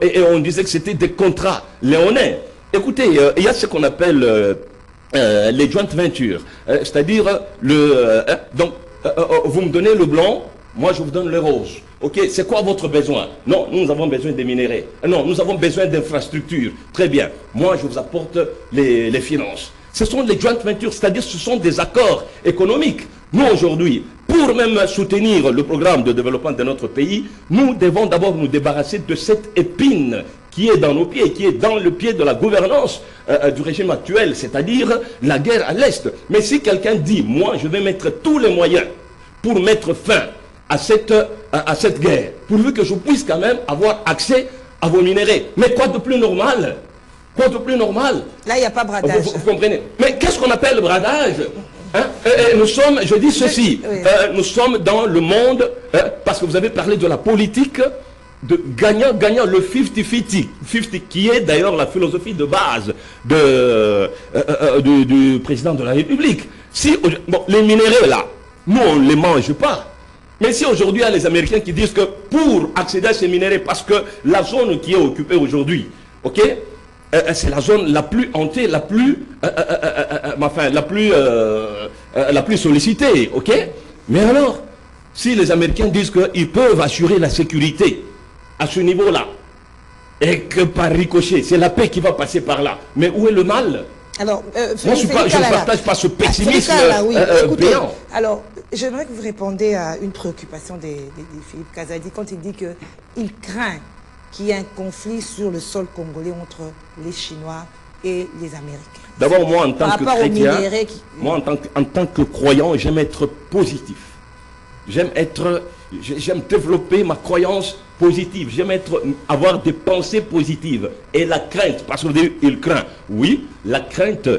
Et on disait que c'était des contrats léonins. Écoutez, il y a ce qu'on appelle... les joint ventures, c'est-à-dire donc vous me donnez le blanc, moi je vous donne le rose. Ok, c'est quoi votre besoin? Non, nous avons besoin des minéraux. Non, nous avons besoin d'infrastructures. Très bien. Moi je vous apporte les finances. Ce sont les joint ventures, c'est-à-dire ce sont des accords économiques. Nous aujourd'hui, pour même soutenir le programme de développement de notre pays, nous devons d'abord nous débarrasser de cette épine qui est dans nos pieds, qui est dans le pied de la gouvernance du régime actuel, c'est-à-dire la guerre à l'Est. Mais si quelqu'un dit, moi je vais mettre tous les moyens pour mettre fin à cette guerre, pourvu que je puisse quand même avoir accès à vos minéraux. Mais quoi de plus normal? Quoi de plus normal? Là, il n'y a pas bradage. Vous comprenez? Mais qu'est-ce qu'on appelle le bradage? Hein? Nous sommes, je dis ceci, nous sommes dans le monde, parce que vous avez parlé de la politique, de gagnant, le 50-50, 50 qui est d'ailleurs la philosophie de base du président de la République. Si, bon, les minéraux là, nous on ne les mange pas. Mais si aujourd'hui il y a les Américains qui disent que pour accéder à ces minéraux, parce que la zone qui est occupée aujourd'hui, ok, c'est la zone la plus hantée, la plus sollicitée, ok. Mais alors, si les Américains disent qu'ils peuvent assurer la sécurité à ce niveau-là, et que par ricochet, c'est la paix qui va passer par là, mais où est le mal? Alors, moi, je ne partage pas ce pessimisme béant. Alors, j'aimerais que vous répondiez à une préoccupation de Philippe Kazadi quand il dit qu'il craint qu'il y ait un conflit sur le sol congolais entre les Chinois et les Américains. D'abord, moi, en tant que chrétien, moi, en tant que croyant, j'aime être positif. J'aime développer ma croyance positive. J'aime avoir des pensées positives. Et la crainte, parce qu'on dit il craint. Oui, la crainte,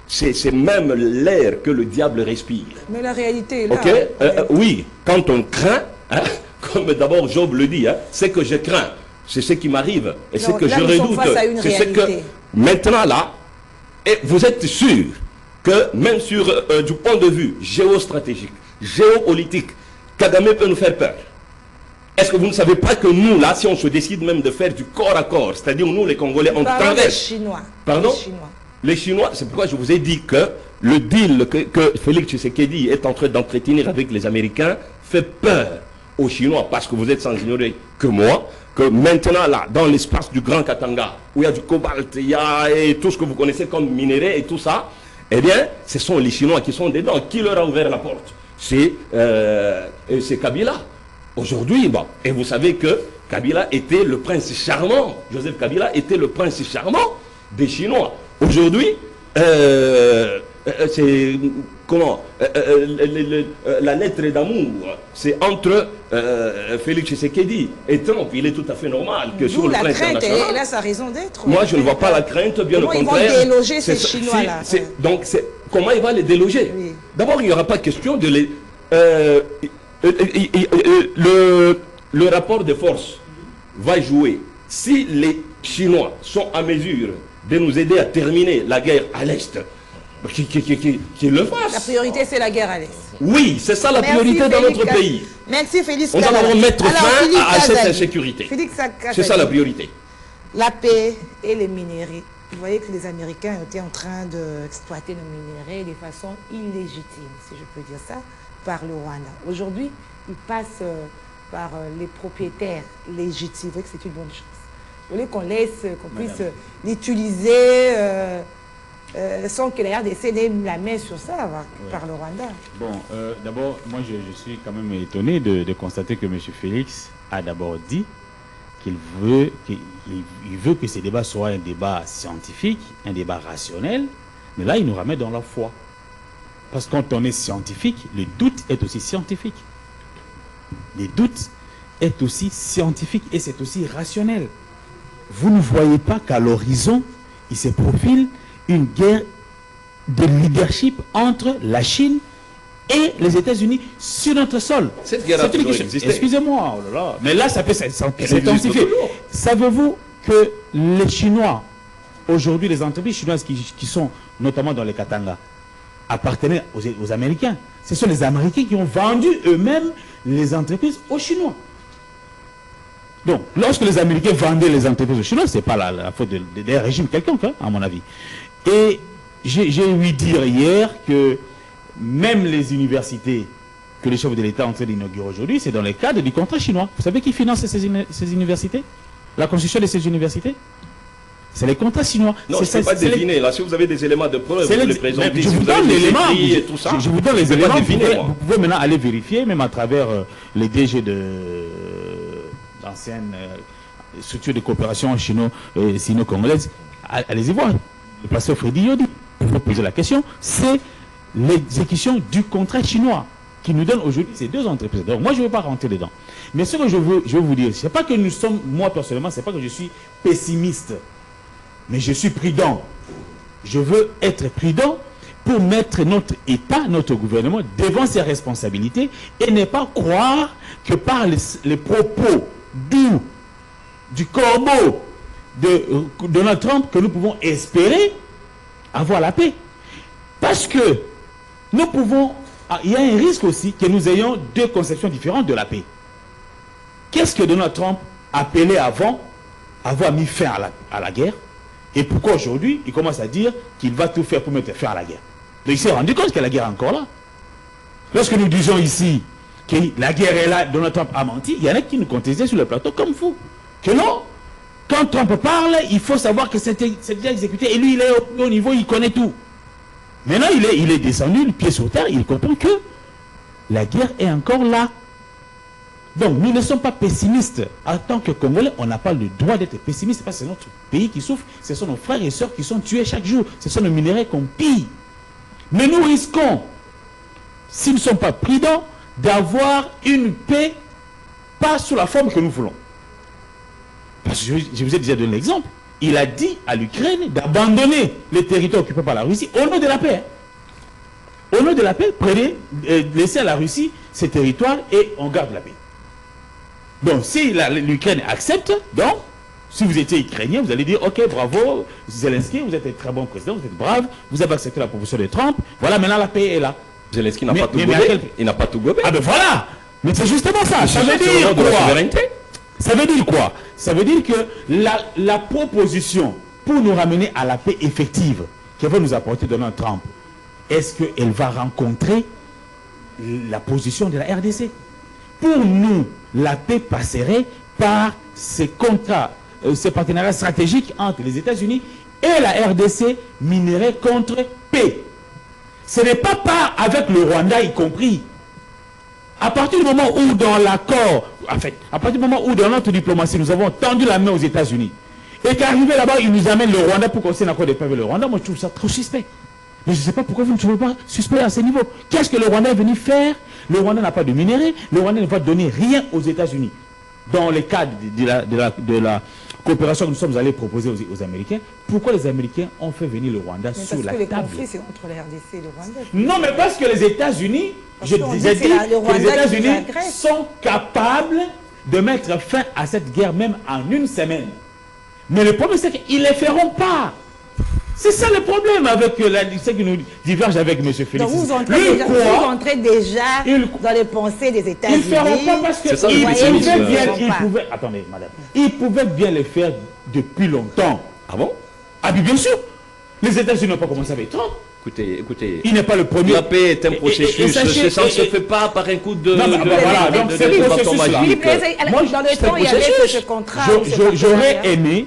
c'est même l'air que le diable respire. Mais la réalité est là. Okay? Oui, quand on craint, hein, comme d'abord Job le dit, hein, c'est que je crains. C'est ce qui m'arrive. Et c'est que je redoute. C'est ce que maintenant là, et vous êtes sûr que même sur du point de vue géostratégique, géopolitique, Kagame peut nous faire peur. Est-ce que vous ne savez pas que nous, là, si on se décide même de faire du corps à corps, c'est-à-dire nous, les Congolais, on traverse... Les Chinois. Pardon? Les Chinois, c'est pourquoi je vous ai dit que le deal que Félix Tshisekedi est en train d'entretenir avec les Américains fait peur aux Chinois, parce que vous êtes sans ignorer que moi, que maintenant, là, dans l'espace du Grand Katanga, où il y a du cobalt, il y a et tout ce que vous connaissez comme minéraux et tout ça, eh bien, ce sont les Chinois qui sont dedans. Qui leur a ouvert la porte? c'est Kabila. Aujourd'hui, bon, et vous savez que Kabila était le prince charmant, Joseph Kabila était le prince charmant des Chinois. Aujourd'hui, c'est comment la lettre d'amour, c'est entre Félix Tshisekedi et Trump. Il est tout à fait normal que sur le plan international. Elle a sa raison d'être. Moi, je ne vois pas la crainte, bien au contraire. Ils vont déloger ces Chinois-là. Donc, comment il va les déloger? Oui. D'abord, il n'y aura pas question de les... le rapport de force va jouer. Si les Chinois sont en mesure de nous aider à terminer la guerre à l'Est, qu'ils le fassent. La priorité, c'est la guerre à l'Est. Oui, c'est ça la priorité dans notre pays. Merci Félix. On doit mettre fin à cette insécurité. C'est ça la priorité. La paix et les minerais. Vous voyez que les Américains étaient en train d'exploiter nos minerais de façon illégitime, si je peux dire ça, par le Rwanda. Aujourd'hui, ils passent par les propriétaires légitimes. Vous voyez que c'est une bonne chose. Vous voulez qu'on laisse, qu'on puisse l'utiliser sans que la RDC n'ait la main sur ça par le Rwanda. Bon, d'abord, moi je suis quand même étonné de constater que M. Félix a d'abord dit qu'il veut que ces débats soient un débat scientifique, un débat rationnel, mais là il nous ramène dans la foi. Parce que quand on est scientifique, le doute est aussi scientifique. Le doute est aussi scientifique et c'est aussi rationnel. Vous ne voyez pas qu'à l'horizon, il se profile une guerre de leadership entre la Chine et les États-Unis sur notre sol. Cette guerre a toujours existé. Excusez-moi, oh là là. Mais là, ça peut s'intensifier. Savez-vous que les Chinois, aujourd'hui, les entreprises chinoises qui sont notamment dans les Katanga, appartenaient aux Américains. Ce sont les Américains qui ont vendu eux-mêmes les entreprises aux Chinois. Donc, lorsque les Américains vendaient les entreprises aux Chinois, ce n'est pas la faute d'un régime quelconque, hein, à mon avis. Et j'ai ouï dire hier que même les universités que les chefs de l'État ont en train d'inaugurer aujourd'hui, c'est dans le cadre du contrat chinois. Vous savez qui finance ces universités? La construction de ces universités? C'est les contrats chinois. Non, je ne peux pas deviner. Là, si vous avez des éléments de preuve, vous les présentez. Je vous donne les éléments. Et tout ça. Je vous donne les éléments. Vous pouvez maintenant aller vérifier, même à travers les DG d'anciennes structures de coopération sino-congolaises. Allez-y voir. Le pasteur Freddy Yodi, vous pouvez poser la question. C'est l'exécution du contrat chinois qui nous donne aujourd'hui ces deux entreprises. Donc, moi, je ne veux pas rentrer dedans. Mais ce que je veux vous dire, ce n'est pas que nous sommes, moi personnellement, ce n'est pas que je suis pessimiste. Mais je suis prudent. Je veux être prudent pour mettre notre État, notre gouvernement devant ses responsabilités et ne pas croire que par les propos doux du corbeau de Donald Trump que nous pouvons espérer avoir la paix. Parce que nous pouvons... Il y a un risque aussi que nous ayons deux conceptions différentes de la paix. Qu'est-ce que Donald Trump appelait avant avoir mis fin à la guerre? Et pourquoi aujourd'hui, il commence à dire qu'il va tout faire pour mettre fin à la guerre? Donc il s'est rendu compte que la guerre est encore là. Lorsque nous disons ici que la guerre est là, Donald Trump a menti, il y en a qui nous contestaient sur le plateau comme vous. Que non, quand Trump parle, il faut savoir que c'est déjà exécuté. Et lui, il est au niveau, il connaît tout. Maintenant, il est descendu, le pied sur terre, il comprend que la guerre est encore là. Donc, nous ne sommes pas pessimistes. En tant que Congolais, on n'a pas le droit d'être pessimiste parce que c'est notre pays qui souffre. Ce sont nos frères et sœurs qui sont tués chaque jour. Ce sont nos minéraux qu'on pille. Mais nous risquons, si nous ne sommes pas prudents, d'avoir une paix pas sous la forme que nous voulons. Parce que je vous ai déjà donné l'exemple. Il a dit à l'Ukraine d'abandonner les territoires occupés par la Russie au nom de la paix. Au nom de la paix, laissez à la Russie ces territoires et on garde la paix. Donc, si l'Ukraine accepte, donc, si vous étiez ukrainien, vous allez dire, ok, bravo, Zelensky, vous êtes un très bon président, vous êtes brave, vous avez accepté la proposition de Trump, voilà, maintenant la paix est là. Zelensky n'a pas tout gobé. Il n'a pas tout gobé. Ah ben voilà. Mais c'est justement ça. Ça veut dire quoi? Ça veut dire quoi? Ça veut dire que la proposition pour nous ramener à la paix effective que va nous apporter Donald Trump, est-ce qu'elle va rencontrer la position de la RDC? Pour nous, la paix passerait par ces contrats, ces partenariats stratégiques entre les États-Unis et la RDC minerai contre paix. Ce n'est pas avec le Rwanda y compris. À partir du moment où dans l'accord, en fait, à partir du moment où dans notre diplomatie, nous avons tendu la main aux États-Unis, et qu'arrivé là-bas, ils nous amènent le Rwanda pour qu'on signe un accord de paix avec le Rwanda, moi je trouve ça trop suspect. Mais je ne sais pas pourquoi vous ne trouvez pas suspect à ce niveau. Qu'est-ce que le Rwanda est venu faire? Le Rwanda n'a pas de minerais, le Rwanda ne va donner rien aux États-Unis. Dans le cadre de la coopération que nous sommes allés proposer aux Américains, pourquoi les Américains ont fait venir le Rwanda sur la table? Parce que les conflits, c'est entre la RDC et le Rwanda. Non, mais parce que les États-Unis, je disais que les États-Unis sont capables de mettre fin à cette guerre même en une semaine. Mais le problème, c'est qu'ils ne les feront pas. C'est ça le problème avec ce qui nous diverge avec M. Félix. Donc vous entrez déjà dans les pensées des États-Unis. Ils ne feront pas parce qu'ils pouvaient... Attendez, madame. Ils pouvaient bien le faire depuis longtemps. Ah bon? Ah bien sûr. Les États-Unis n'ont pas commencé avec Trump. Écoutez, il n'est pas le premier. La paix est un processus. Ça ne se fait pas par un coup de... Non, mais voilà, donc c'est le processus-là. Moi, dans le temps, il y avait ce contrat. J'aurais aimé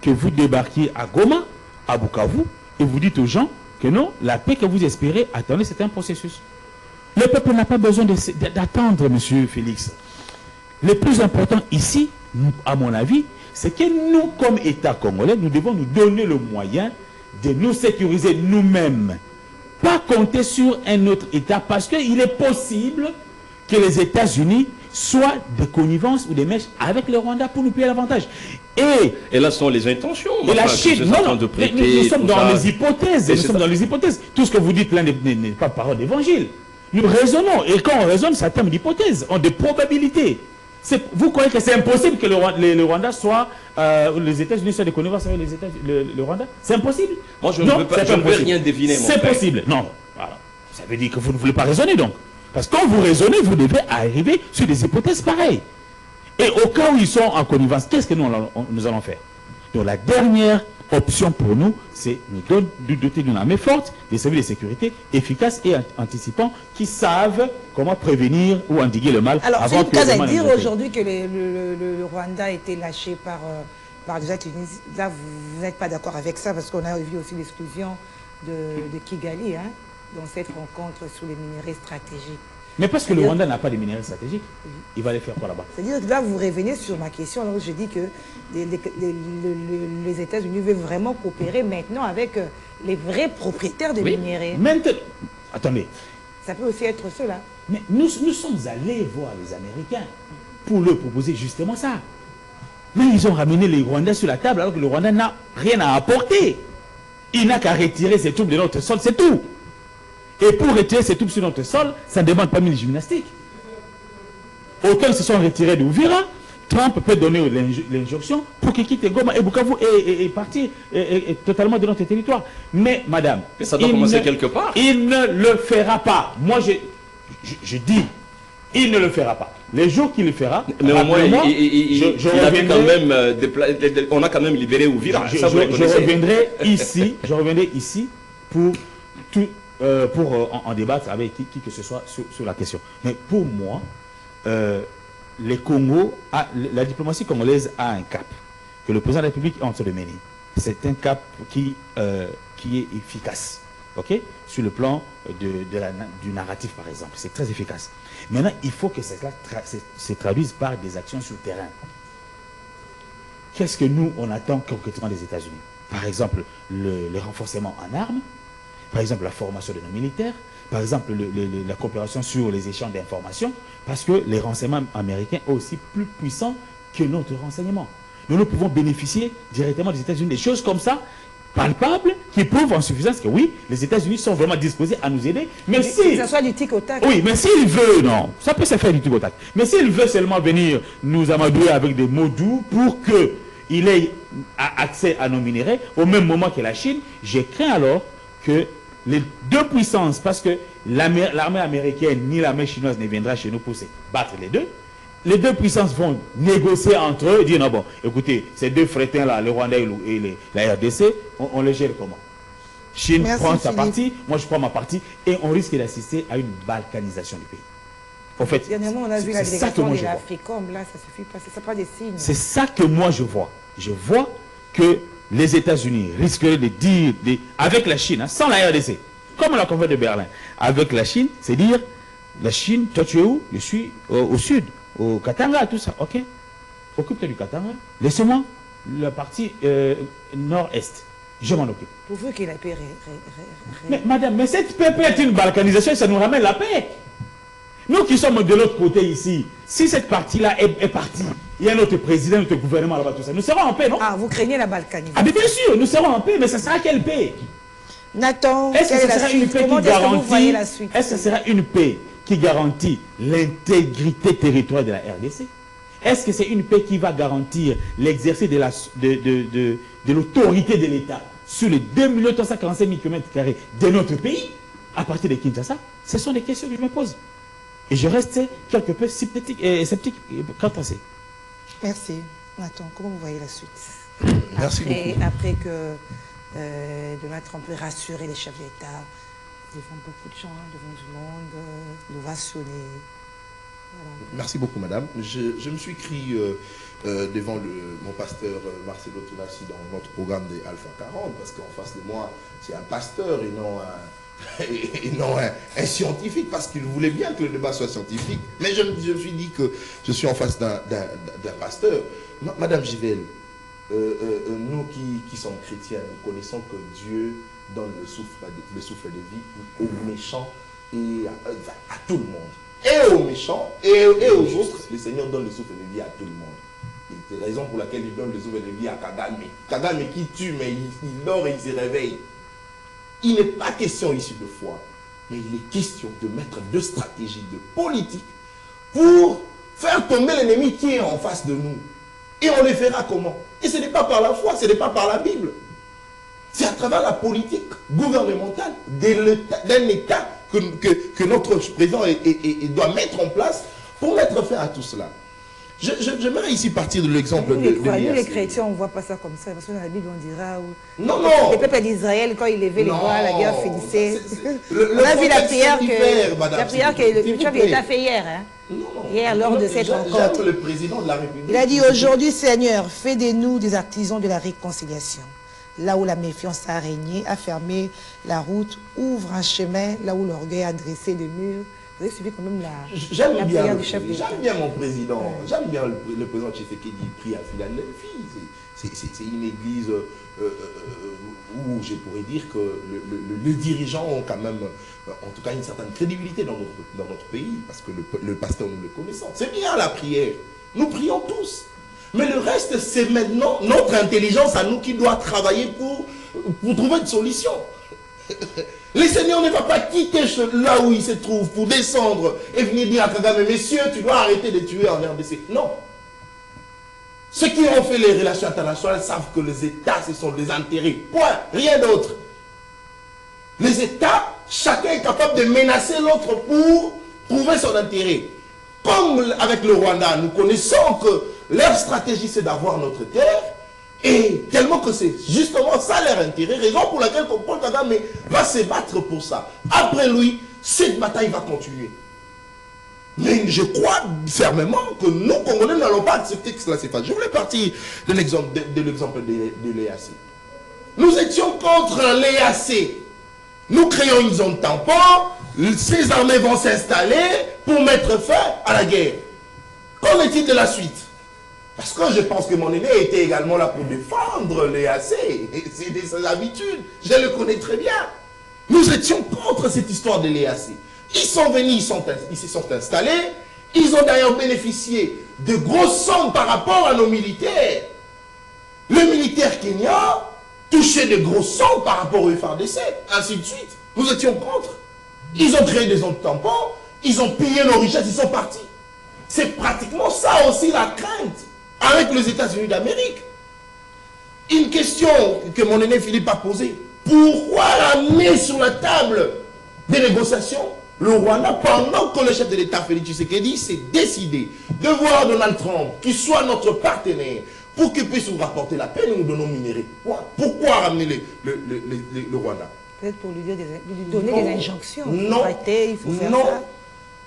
que vous débarquiez à Goma, à Bukavu, et vous dites aux gens que non, la paix que vous espérez, attendez, c'est un processus. Le peuple n'a pas besoin d'attendre, monsieur Félix. Le plus important ici, à mon avis, c'est que nous, comme État congolais, nous devons nous donner le moyen de nous sécuriser nous-mêmes. Pas compter sur un autre État, parce qu'il est possible que les États-Unis soient des connivences ou des mèches avec le Rwanda pour nous payer l'avantage. Et là sont les intentions. Et la Chine, nous sommes dans les hypothèses. Nous sommes dans les hypothèses. Tout ce que vous dites là n'est pas parole d'évangile. Nous raisonnons. Et quand on raisonne, c'est un terme d'hypothèse, des probabilités. Vous croyez que c'est impossible que le Rwanda soit, les États-Unis soient des connivences avec le Rwanda? C'est impossible? Moi, je ne veux rien deviner. C'est possible. Non. Voilà. Ça veut dire que vous ne voulez pas raisonner donc. Parce que quand vous raisonnez, vous devez arriver sur des hypothèses pareilles. Et au cas où ils sont en connivence, qu'est-ce que nous allons faire? Donc la dernière option pour nous, c'est nous doter d'une armée forte, des services de sécurité efficaces et anticipants qui savent comment prévenir ou endiguer le mal. Alors, c'est une case à dire aujourd'hui que le Rwanda a été lâché par les États-Unis. Là, vous n'êtes pas d'accord avec ça parce qu'on a vu aussi l'exclusion de Kigali, hein, dans cette rencontre sur les minéraux stratégiques. Mais parce que le Rwanda n'a pas de minéraux stratégiques, il va les faire quoi là-bas? C'est-à-dire que là, vous revenez sur ma question, alors je dis que les États-Unis veulent vraiment coopérer maintenant avec les vrais propriétaires de minéraux. Maintenant, attendez. Ça peut aussi être cela. Mais nous sommes allés voir les Américains pour leur proposer justement ça. Mais ils ont ramené les Rwandais sur la table alors que le Rwanda n'a rien à apporter. Il n'a qu'à retirer ses troupes de notre sol, c'est tout. Et pour retirer ces troupes sur notre sol, ça ne demande pas mille gymnastiques. Autant ils se sont retirés d'Ouvira, Trump peut donner l'injonction pour qu'ils quittent Goma et Bukavu et partir totalement de notre territoire. Mais madame, ça doit commencer quelque part. Il ne le fera pas. Moi, je dis, il ne le fera pas. Les jours qu'il le fera, mais au moins, on a quand même libéré Ouvira. Je reviendrai ici pour tout. Pour en débattre avec qui que ce soit sur la question. Mais pour moi, les Congo, la diplomatie congolaise a un cap que le président de la République est en train de mener. C'est un cap qui est efficace, ok, sur le plan du narratif par exemple. C'est très efficace. Maintenant, il faut que cela se traduise par des actions sur le terrain. Qu'est-ce que nous, on attend concrètement des États-Unis? Par exemple, le renforcement en armes. Par exemple, la formation de nos militaires, par exemple, la coopération sur les échanges d'informations, parce que les renseignements américains sont aussi plus puissants que notre renseignement. Nous pouvons bénéficier directement des États-Unis, des choses comme ça, palpables, qui prouvent en suffisance que oui, les États-Unis sont vraiment disposés à nous aider. Mais que ça soit du tic au tac. Oui, mais s'il veut, non, ça peut se faire du tic au tac. Mais s'il veut seulement venir nous amadouer avec des mots doux pour qu'il ait accès à nos minéraux, au même moment que la Chine, je crains alors que les deux puissances, parce que l'armée américaine ni l'armée chinoise ne viendra chez nous pour se battre les deux puissances vont négocier entre eux et dire non bon, écoutez, ces deux frétins-là, le Rwanda et la RDC, on les gère comment? Chine prend sa partie, moi je prends ma partie, et on risque d'assister à une balkanisation du pays. En fait, dernièrement, on a vu la délégation de l'Africom, là, ça suffit pas, c'est pas des signes. C'est ça que moi je vois. Je vois que les États-Unis risqueraient de dire, avec la Chine, sans la RDC, comme la conférence de Berlin, avec la Chine, c'est dire, La Chine, toi tu es où? Je suis au sud, au Katanga, tout ça. Ok. Occupe-toi du Katanga. Laissez-moi la partie nord-est. Je m'en occupe. Pour vous que la paix... Mais madame, mais cette paix peut être une balkanisation et ça nous ramène la paix. Nous qui sommes de l'autre côté ici, si cette partie-là est partie, il y a notre président, notre gouvernement là-bas, tout ça, nous serons en paix, non? Ah, vous craignez la balkanisation? Ah, mais bien sûr, nous serons en paix, mais ça sera quelle paix? Nathan, est-ce que ça sera une paix qui garantit, est-ce que ça sera une paix qui garantit l'intégrité territoriale de la RDC? Est-ce que c'est une paix qui va garantir l'exercice de l'autorité de l'État sur les 2 345 000 km² de notre pays, à partir de Kinshasa? Ce sont des questions que je me pose. Et je reste quelque peu sceptique quant à ça. Merci. Nathan, comment vous voyez la suite? Merci beaucoup. Après que Donald Trump ait rassuré les chefs d'État devant beaucoup de gens, devant du monde, l'ovationner. Voilà. Merci beaucoup, madame. Je me suis écrit devant mon pasteur Marcelo Tonassi dans notre programme des Alpha 40, parce qu'en face de moi, c'est un pasteur et non un scientifique, parce qu'il voulait bien que le débat soit scientifique. Mais je me suis dit que je suis en face d'un pasteur. Madame Givelle, nous qui sommes chrétiens, nous connaissons que Dieu donne le souffle de vie aux méchants et à tout le monde. Et aux méchants et aux autres, le Seigneur donne le souffle de vie à tout le monde. C'est la raison pour laquelle il donne le souffle de vie à Kagame. Kagame qui tue, mais il dort et il se réveille. Il n'est pas question ici de foi, mais il est question de mettre 2 stratégies de politique pour faire tomber l'ennemi qui est en face de nous. Et on les fera comment? Et ce n'est pas par la foi, ce n'est pas par la Bible. C'est à travers la politique gouvernementale d'un État que notre président doit mettre en place pour mettre fin à tout cela. J'aimerais ici partir de l'exemple de nous les chrétiens, on ne voit pas ça comme ça, parce que dans la Bible, on dira... Non, non. Le peuple d'Israël, quand il levait les bras, la guerre finissait. On a vu la prière que le chef d'État fait hier. Hein? Non, non. Hier, lors de cette rencontre. Le président de la République. Il a dit aujourd'hui, Seigneur, fais de nous des artisans de la réconciliation. Là où la méfiance a régné, a fermé la route, ouvre un chemin, là où l'orgueil a dressé des murs. Vous avez suivi quand même la prière du chef d'État. J'aime bien mon président, j'aime bien le président Tshisekedi prie à Philadelphie. C'est une église où je pourrais dire que les dirigeants ont quand même, en tout cas, une certaine crédibilité dans notre pays, parce que le pasteur, nous le connaissons. C'est bien la prière, nous prions tous. Mais le reste, c'est maintenant notre intelligence à nous qui doit travailler pour trouver une solution. Le Seigneur ne va pas quitter là où il se trouve pour descendre et venir dire à Kagame, messieurs, tu dois arrêter de tuer en RDC. Non. Ceux qui ont fait les relations internationales savent que les États, ce sont des intérêts. Point. Rien d'autre. Les États, chacun est capable de menacer l'autre pour trouver son intérêt. Comme avec le Rwanda, nous connaissons que leur stratégie, c'est d'avoir notre terre. Et tellement que c'est justement ça leur intérêt, raison pour laquelle Paul Kagame va se battre pour ça. Après lui, cette bataille va continuer. Mais je crois fermement que nous, Congolais, n'allons pas accepter que cela se fasse. Je voulais partir de l'exemple de l'EAC. Nous étions contre l'EAC. Nous créons une zone tampon, ces armées vont s'installer pour mettre fin à la guerre. Qu'en est-il de la suite? Parce que je pense que mon aîné était également là pour défendre l'EAC. C'est de ses habitudes. Je le connais très bien. Nous étions contre cette histoire de l'EAC. Ils sont venus, ils se sont installés. Ils ont d'ailleurs bénéficié de grosses sommes par rapport à nos militaires. Le militaire kenyan touchait de grosses sommes par rapport au FARDC. Ainsi de suite. Nous étions contre. Ils ont créé des zones tampons. Ils ont pillé nos richesses. Ils sont partis. C'est pratiquement ça aussi la crainte avec les États-Unis d'Amérique. Une question que mon aîné Philippe a posée. Pourquoi ramener sur la table des négociations le Rwanda pendant que le chef de l'État Félix Tshisekedi s'est décidé de voir Donald Trump qui soit notre partenaire pour qu'il puisse nous rapporter la paix, nous donnons minéraux. Pourquoi ramener le Rwanda? Peut-être pour lui donner des injonctions. Non, il faut faire non. Ça.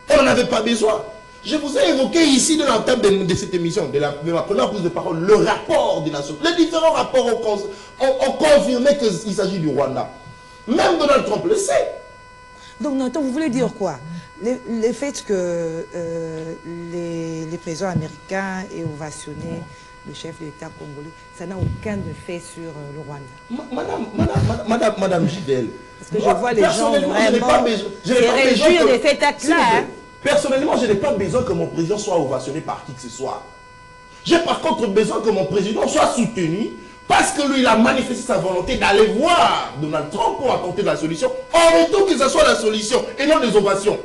On n'en avait pas besoin. Je vous ai évoqué ici dans la table de cette émission, de ma première prise de parole, le rapport des Nations. Les différents rapports ont confirmé qu'il s'agit du Rwanda. Même Donald Trump le sait. Donc, Nathan, vous voulez dire quoi? Le fait que les présidents américains aient ovationné le chef de l'État congolais, ça n'a aucun effet sur le Rwanda. Madame Gidel. Parce que je vois les gens vraiment se réjouir de cet acte-là. Personnellement, je n'ai pas besoin que mon président soit ovationné par qui que ce soit. J'ai par contre besoin que mon président soit soutenu parce que lui, il a manifesté sa volonté d'aller voir Donald Trump pour apporter la solution, en retour que ce soit la solution et non des ovations.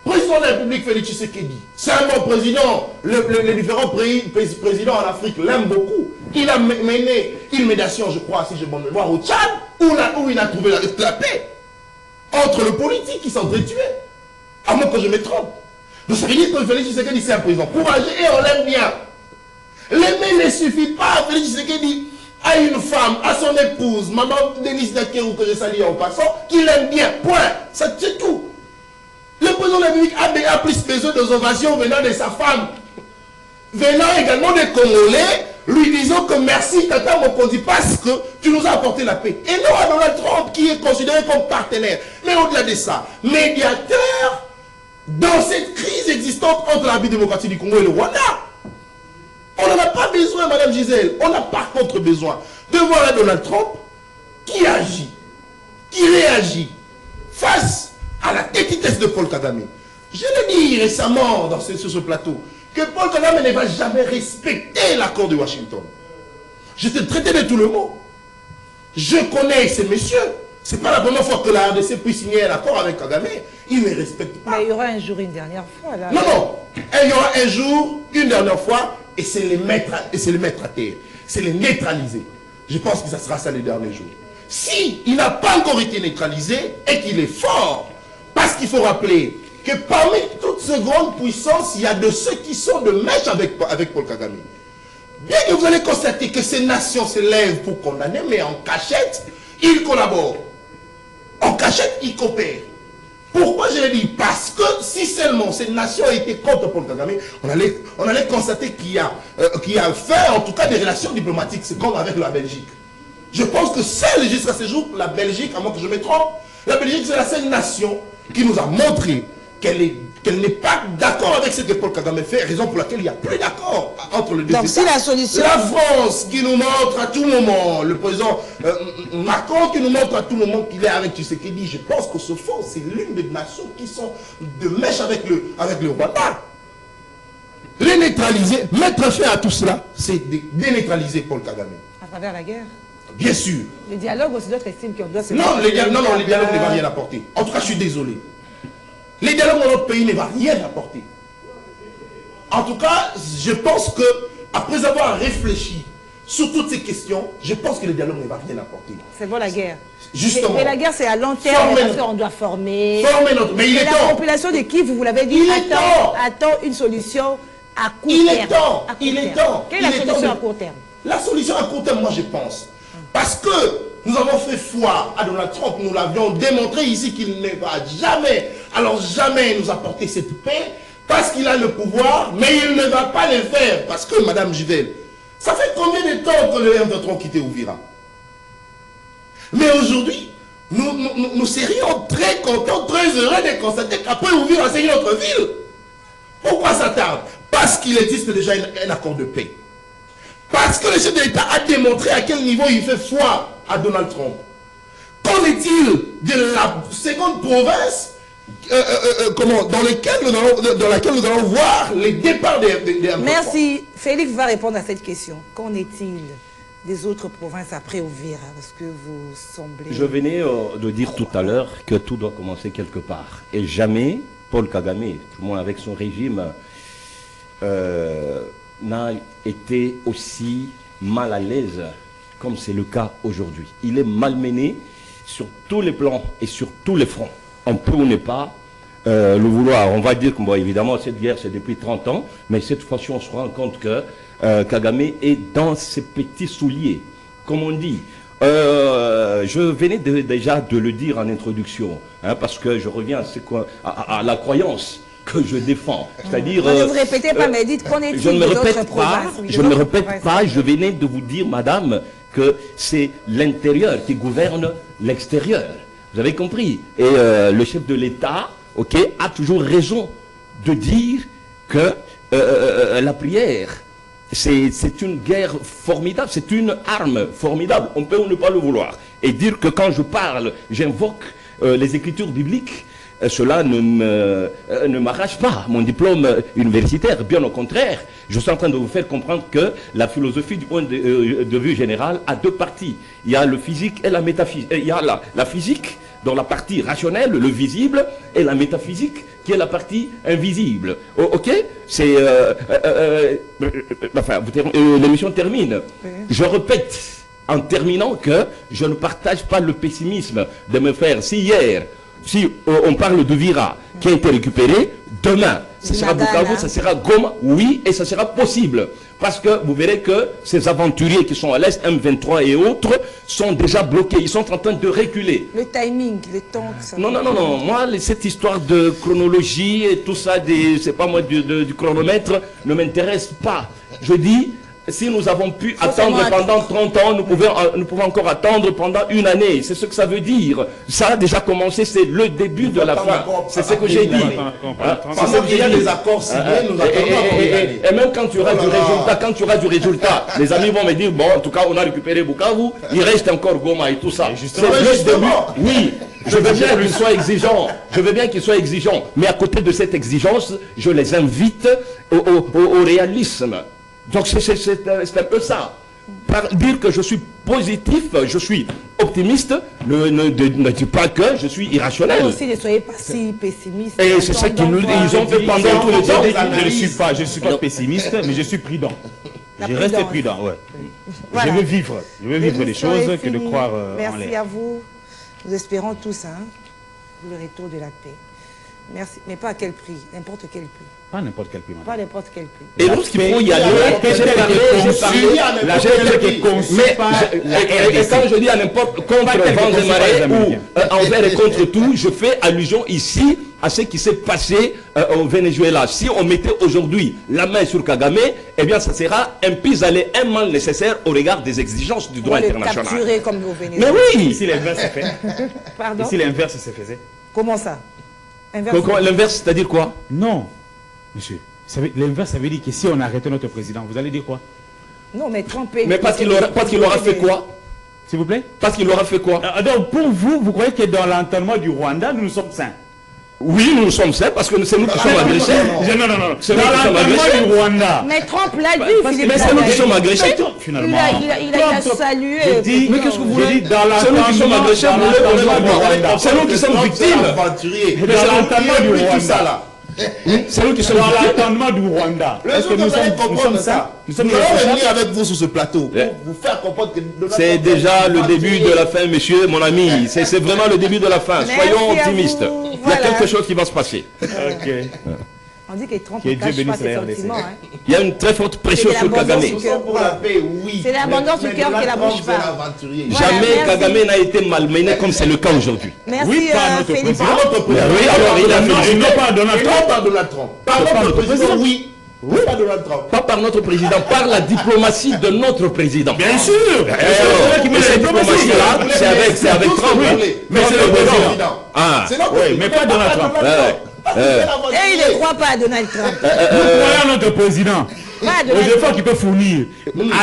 Président de la République, Félix Tshisekedi, c'est un bon président. Les différents présidents en Afrique l'aiment beaucoup. Il a mené une médiation, je crois, si j'ai bonne mémoire, au Tchad, où il a trouvé la paix entre le politique qui s'entretuait. À moins que je me trompe. Donc ça veut dire que Félix Tshisekedi, c'est un président courageux et on l'aime bien. L'aimer ne suffit pas. Félix Tshisekedi a une femme, à son épouse, maman Denise Dakerou, que je salue en passant, qui l'aime bien. Point. Ça, c'est tout. Le président de la République a plus besoin des ovations venant de sa femme. Venant également des Congolais, lui disant que merci Tata Mokonzi parce que tu nous as apporté la paix. Et non à Donald Trump qui est considéré comme partenaire. Mais au-delà de ça, médiateur dans cette crise existante entre la République démocratique du Congo et le Rwanda. On n'en a pas besoin, Madame Gisèle. On a par contre besoin de voir un Donald Trump qui agit, qui réagit face à la tétitesse de Paul Kagame. Je l'ai dit récemment sur ce plateau, que Paul Kagame ne va jamais respecter l'accord de Washington. Je te traitais de tout le mot. Je connais ces messieurs. Ce n'est pas la première fois que la RDC puisse signer un accord avec Kagame. Il ne respecte pas. Mais il y aura un jour, une dernière fois. Là. Non, non. Il y aura un jour, une dernière fois, et c'est les mettre à terre. C'est les neutraliser. Je pense que ça sera ça le dernier jour. Si il n'a pas encore été neutralisé et qu'il est fort, parce qu'il faut rappeler que parmi toutes ces grandes puissances, il y a de ceux qui sont de mèche avec Paul Kagame. Bien que vous allez constater que ces nations se lèvent pour condamner, mais en cachette, ils collaborent. En cachette, ils coopèrent. Pourquoi je l'ai dit? Parce que si seulement ces nations étaient contre Paul Kagame, on allait constater qu'il y a fait en tout cas des relations diplomatiques, c'est comme avec la Belgique. Je pense que seule jusqu'à ce jour, la Belgique, à moins que je me trompe, la Belgique c'est la seule nation qui nous a montré qu'elle n'est pas d'accord avec ce que Paul Kagame fait, raison pour laquelle il n'y a plus d'accord entre les deux États. Donc si la solution... La France qui nous montre à tout moment, le président Macron qui nous montre à tout moment qu'il est avec Tshisekedi, je pense que ce fond, c'est l'une des nations qui sont de mèche avec le Rwanda. Les neutraliser, mettre fin à tout cela, c'est déneutraliser Paul Kagame. À travers la guerre? Bien sûr. Le dialogue aussi, d'autres estiment qu'on doit se... Non, le dialogue ne va rien apporter. En tout cas, je suis désolé. Les dialogues dans notre pays ne va rien apporter. En tout cas, je pense que après avoir réfléchi sur toutes ces questions, je pense que le dialogue ne va rien apporter. C'est bon la guerre. Justement. Mais la guerre, c'est à long terme, parce qu'on doit former. Mais il est temps. La population de Kiev, vous l'avez dit, attend une solution à court terme. Il est temps. Il est temps. Quelle est la solution à court terme? La solution à court terme, moi je pense. Parce que nous avons fait foi à Donald Trump, nous l'avions démontré ici qu'il ne va jamais, alors jamais nous apporter cette paix, parce qu'il a le pouvoir, mais il ne va pas le faire. Parce que, Madame Juvel, ça fait combien de temps que le M23 quitté Ouvira? Mais aujourd'hui, nous serions très contents, très heureux de constater qu'après Ouvira, c'est notre ville. Pourquoi ça tarde? Parce qu'il existe déjà un accord de paix. Parce que le chef de l'État a démontré à quel niveau il fait foi à Donald Trump. Qu'en est-il de la seconde province dans laquelle nous allons voir les départs des Merci. Félix va répondre à cette question. Qu'en est-il des autres provinces après Ouvira? Parce que vous semblez... Je venais de dire tout à l'heure que tout doit commencer quelque part. Et jamais Paul Kagame, tout le monde avec son régime, n'a été aussi mal à l'aise comme c'est le cas aujourd'hui. Il est malmené sur tous les plans et sur tous les fronts. On peut ou ne pas le vouloir. On va dire que, bon, évidemment, cette guerre, c'est depuis 30 ans, mais cette fois-ci, on se rend compte que Kagame est dans ses petits souliers, comme on dit. Je venais déjà de le dire en introduction, hein, parce que je reviens à la croyance que je défends. C'est-à-dire... ne vous répétez pas, mais dites qu'on est... Je ne me répète pas, je ne me répète pas, je venais de vous dire, madame, que c'est l'intérieur qui gouverne l'extérieur. Vous avez compris? Et le chef de l'État ok, a toujours raison de dire que la prière, c'est une guerre formidable, c'est une arme formidable. On peut ou ne pas le vouloir. Et dire que quand je parle, j'invoque les écritures bibliques, cela ne m'arrache pas mon diplôme universitaire. Bien au contraire, je suis en train de vous faire comprendre que la philosophie du point de vue général a deux parties. Il y a le physique et la métaphysique. Il y a la physique, dans la partie rationnelle, le visible, et la métaphysique, qui est la partie invisible. Ok? C'est... enfin, l'émission termine. Je répète, en terminant, que je ne partage pas le pessimisme de me faire. Si hier, si on parle de Vira, qui a été récupéré, demain, ça sera Bukavu, ça sera Goma, oui, et ça sera possible. Parce que vous verrez que ces aventuriers qui sont à l'Est, M23 et autres, sont déjà bloqués. Ils sont en train de reculer. Le timing, le temps que ça... Non. Moi, cette histoire de chronologie et tout ça, c'est pas moi du chronomètre, ne m'intéresse pas. Je dis, si nous avons pu attendre pendant 30 ans, nous pouvons encore attendre pendant une année. C'est ce que ça veut dire. Ça a déjà commencé, c'est le début de la fin. C'est ce que j'ai dit. Parce qu'il y a des accords signés, nous attendons. Et même quand tu auras du résultat, les amis vont me dire, bon, en tout cas, on a récupéré Bukavu, il reste encore Goma et tout ça. C'est le début. Oui. Je veux bien qu'il soit exigeant. Je veux bien qu'il soit exigeant. Mais à côté de cette exigence, je les invite au réalisme. Donc c'est un peu ça. Par dire que je suis positif, je suis optimiste, ne dis pas que je suis irrationnel. Vous aussi, ne soyez pas si pessimiste. Et c'est ça qu'ils ont fait pendant tout le temps. Je ne suis pas pessimiste, mais je suis prudent. Je reste prudent, ouais. Voilà. Je veux vivre les choses que de croire en l'air. Merci à vous. Nous espérons tous le retour de la paix. Merci, mais pas à quel prix, n'importe quel prix. Pas n'importe quel prix, madame. Pas n'importe quel prix. Et lorsqu'il faut y aller, j'ai parlé, et quand je dis à n'importe contre vents et marées ou envers et contre tout, je fais allusion ici à ce qui s'est passé au Venezuela. Si on mettait aujourd'hui la main sur Kagame, eh bien ça sera un pis-aller, un mal nécessaire au regard des exigences du droit international. Capturer comme au Venezuela. Mais oui. Ici l'inverse se fait. Pardon? Ici l'inverse se faisait. Comment ça? L'inverse, c'est-à-dire quoi? Non, monsieur. L'inverse, ça veut dire que si on arrêtait notre président, vous allez dire quoi? Non, mais Trump... Mais parce qu'il aura fait quoi? S'il vous plaît? Parce qu'il aura fait quoi? Donc, pour vous, vous croyez que dans l'entendement du Rwanda, nous sommes sains? Oui, nous sommes sains parce que c'est nous qui sommes agressés. Non. C'est dans l'entendement du Rwanda. Mais Trump l'a dit, Philippe. Mais c'est nous qui sommes agressés. Finalement. Il a salué. Mais qu'est-ce que vous voulez? C'est nous qui sommes agressés. C'est nous qui sommes victimes. Dans l'entendement du Rwanda. C'est nous qui sommes dans l'entendement du Rwanda. Est-ce que nous sommes ça? Nous allons venir avec vous sur ce plateau pour vous faire comprendre que... C'est déjà le début de la fin, monsieur, mon ami. C'est vraiment le début de la fin. Soyons optimistes. Il y a quelque chose qui va se passer. Ok. On dit que Trump ne cache pas ses sentiments. Il y a une très forte pression sur Kagame. C'est l'abondance du cœur qui la bouge pas. Jamais Kagame n'a été malmené comme c'est le cas aujourd'hui. Merci, Félix. Oui, alors il a fait... Non, pas Donald Trump. Pas Donald Trump. Par notre président, oui. Pas Donald Trump. Pas par notre président, par la diplomatie de notre président. Bien sûr. Et cette diplomatie-là, c'est avec Trump. Mais c'est le président. Ah, oui, mais pas Donald Trump. Et il ne croit pas à Donald Trump. Nous croyons à notre président. Aux efforts qu'il peut fournir,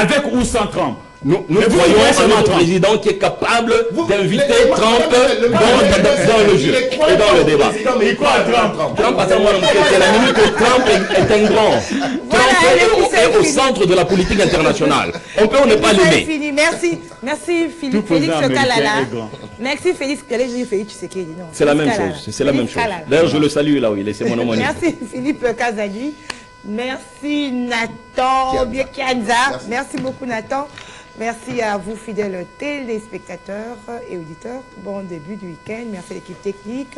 avec ou sans Trump. Nous croyons à notre président qui est capable d'inviter Trump dans le jeu et dans le débat. Mais il croit à Trump. Trump, c'est la minute que Trump est un grand. Trump est au centre de la politique internationale. On peut ou ne pas l'aimer. Merci Philippe. Félix Kalala. Merci Félix. J'allais dire Félix Tshisekedi. C'est la même chose. C'est la même chose. D'ailleurs, je le salue là où il est. C'est mon homonyme. Merci Philippe Kazadi. Merci Nathan Biekanza. Merci beaucoup Nathan. Merci à vous, fidèles téléspectateurs et auditeurs. Bon début du week-end. Merci à l'équipe technique.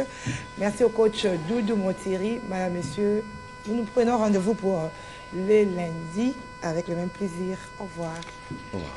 Merci au coach Doudou Motiri. Madame, Monsieur, nous nous prenons rendez-vous pour les lundis avec le même plaisir. Au revoir. Au revoir.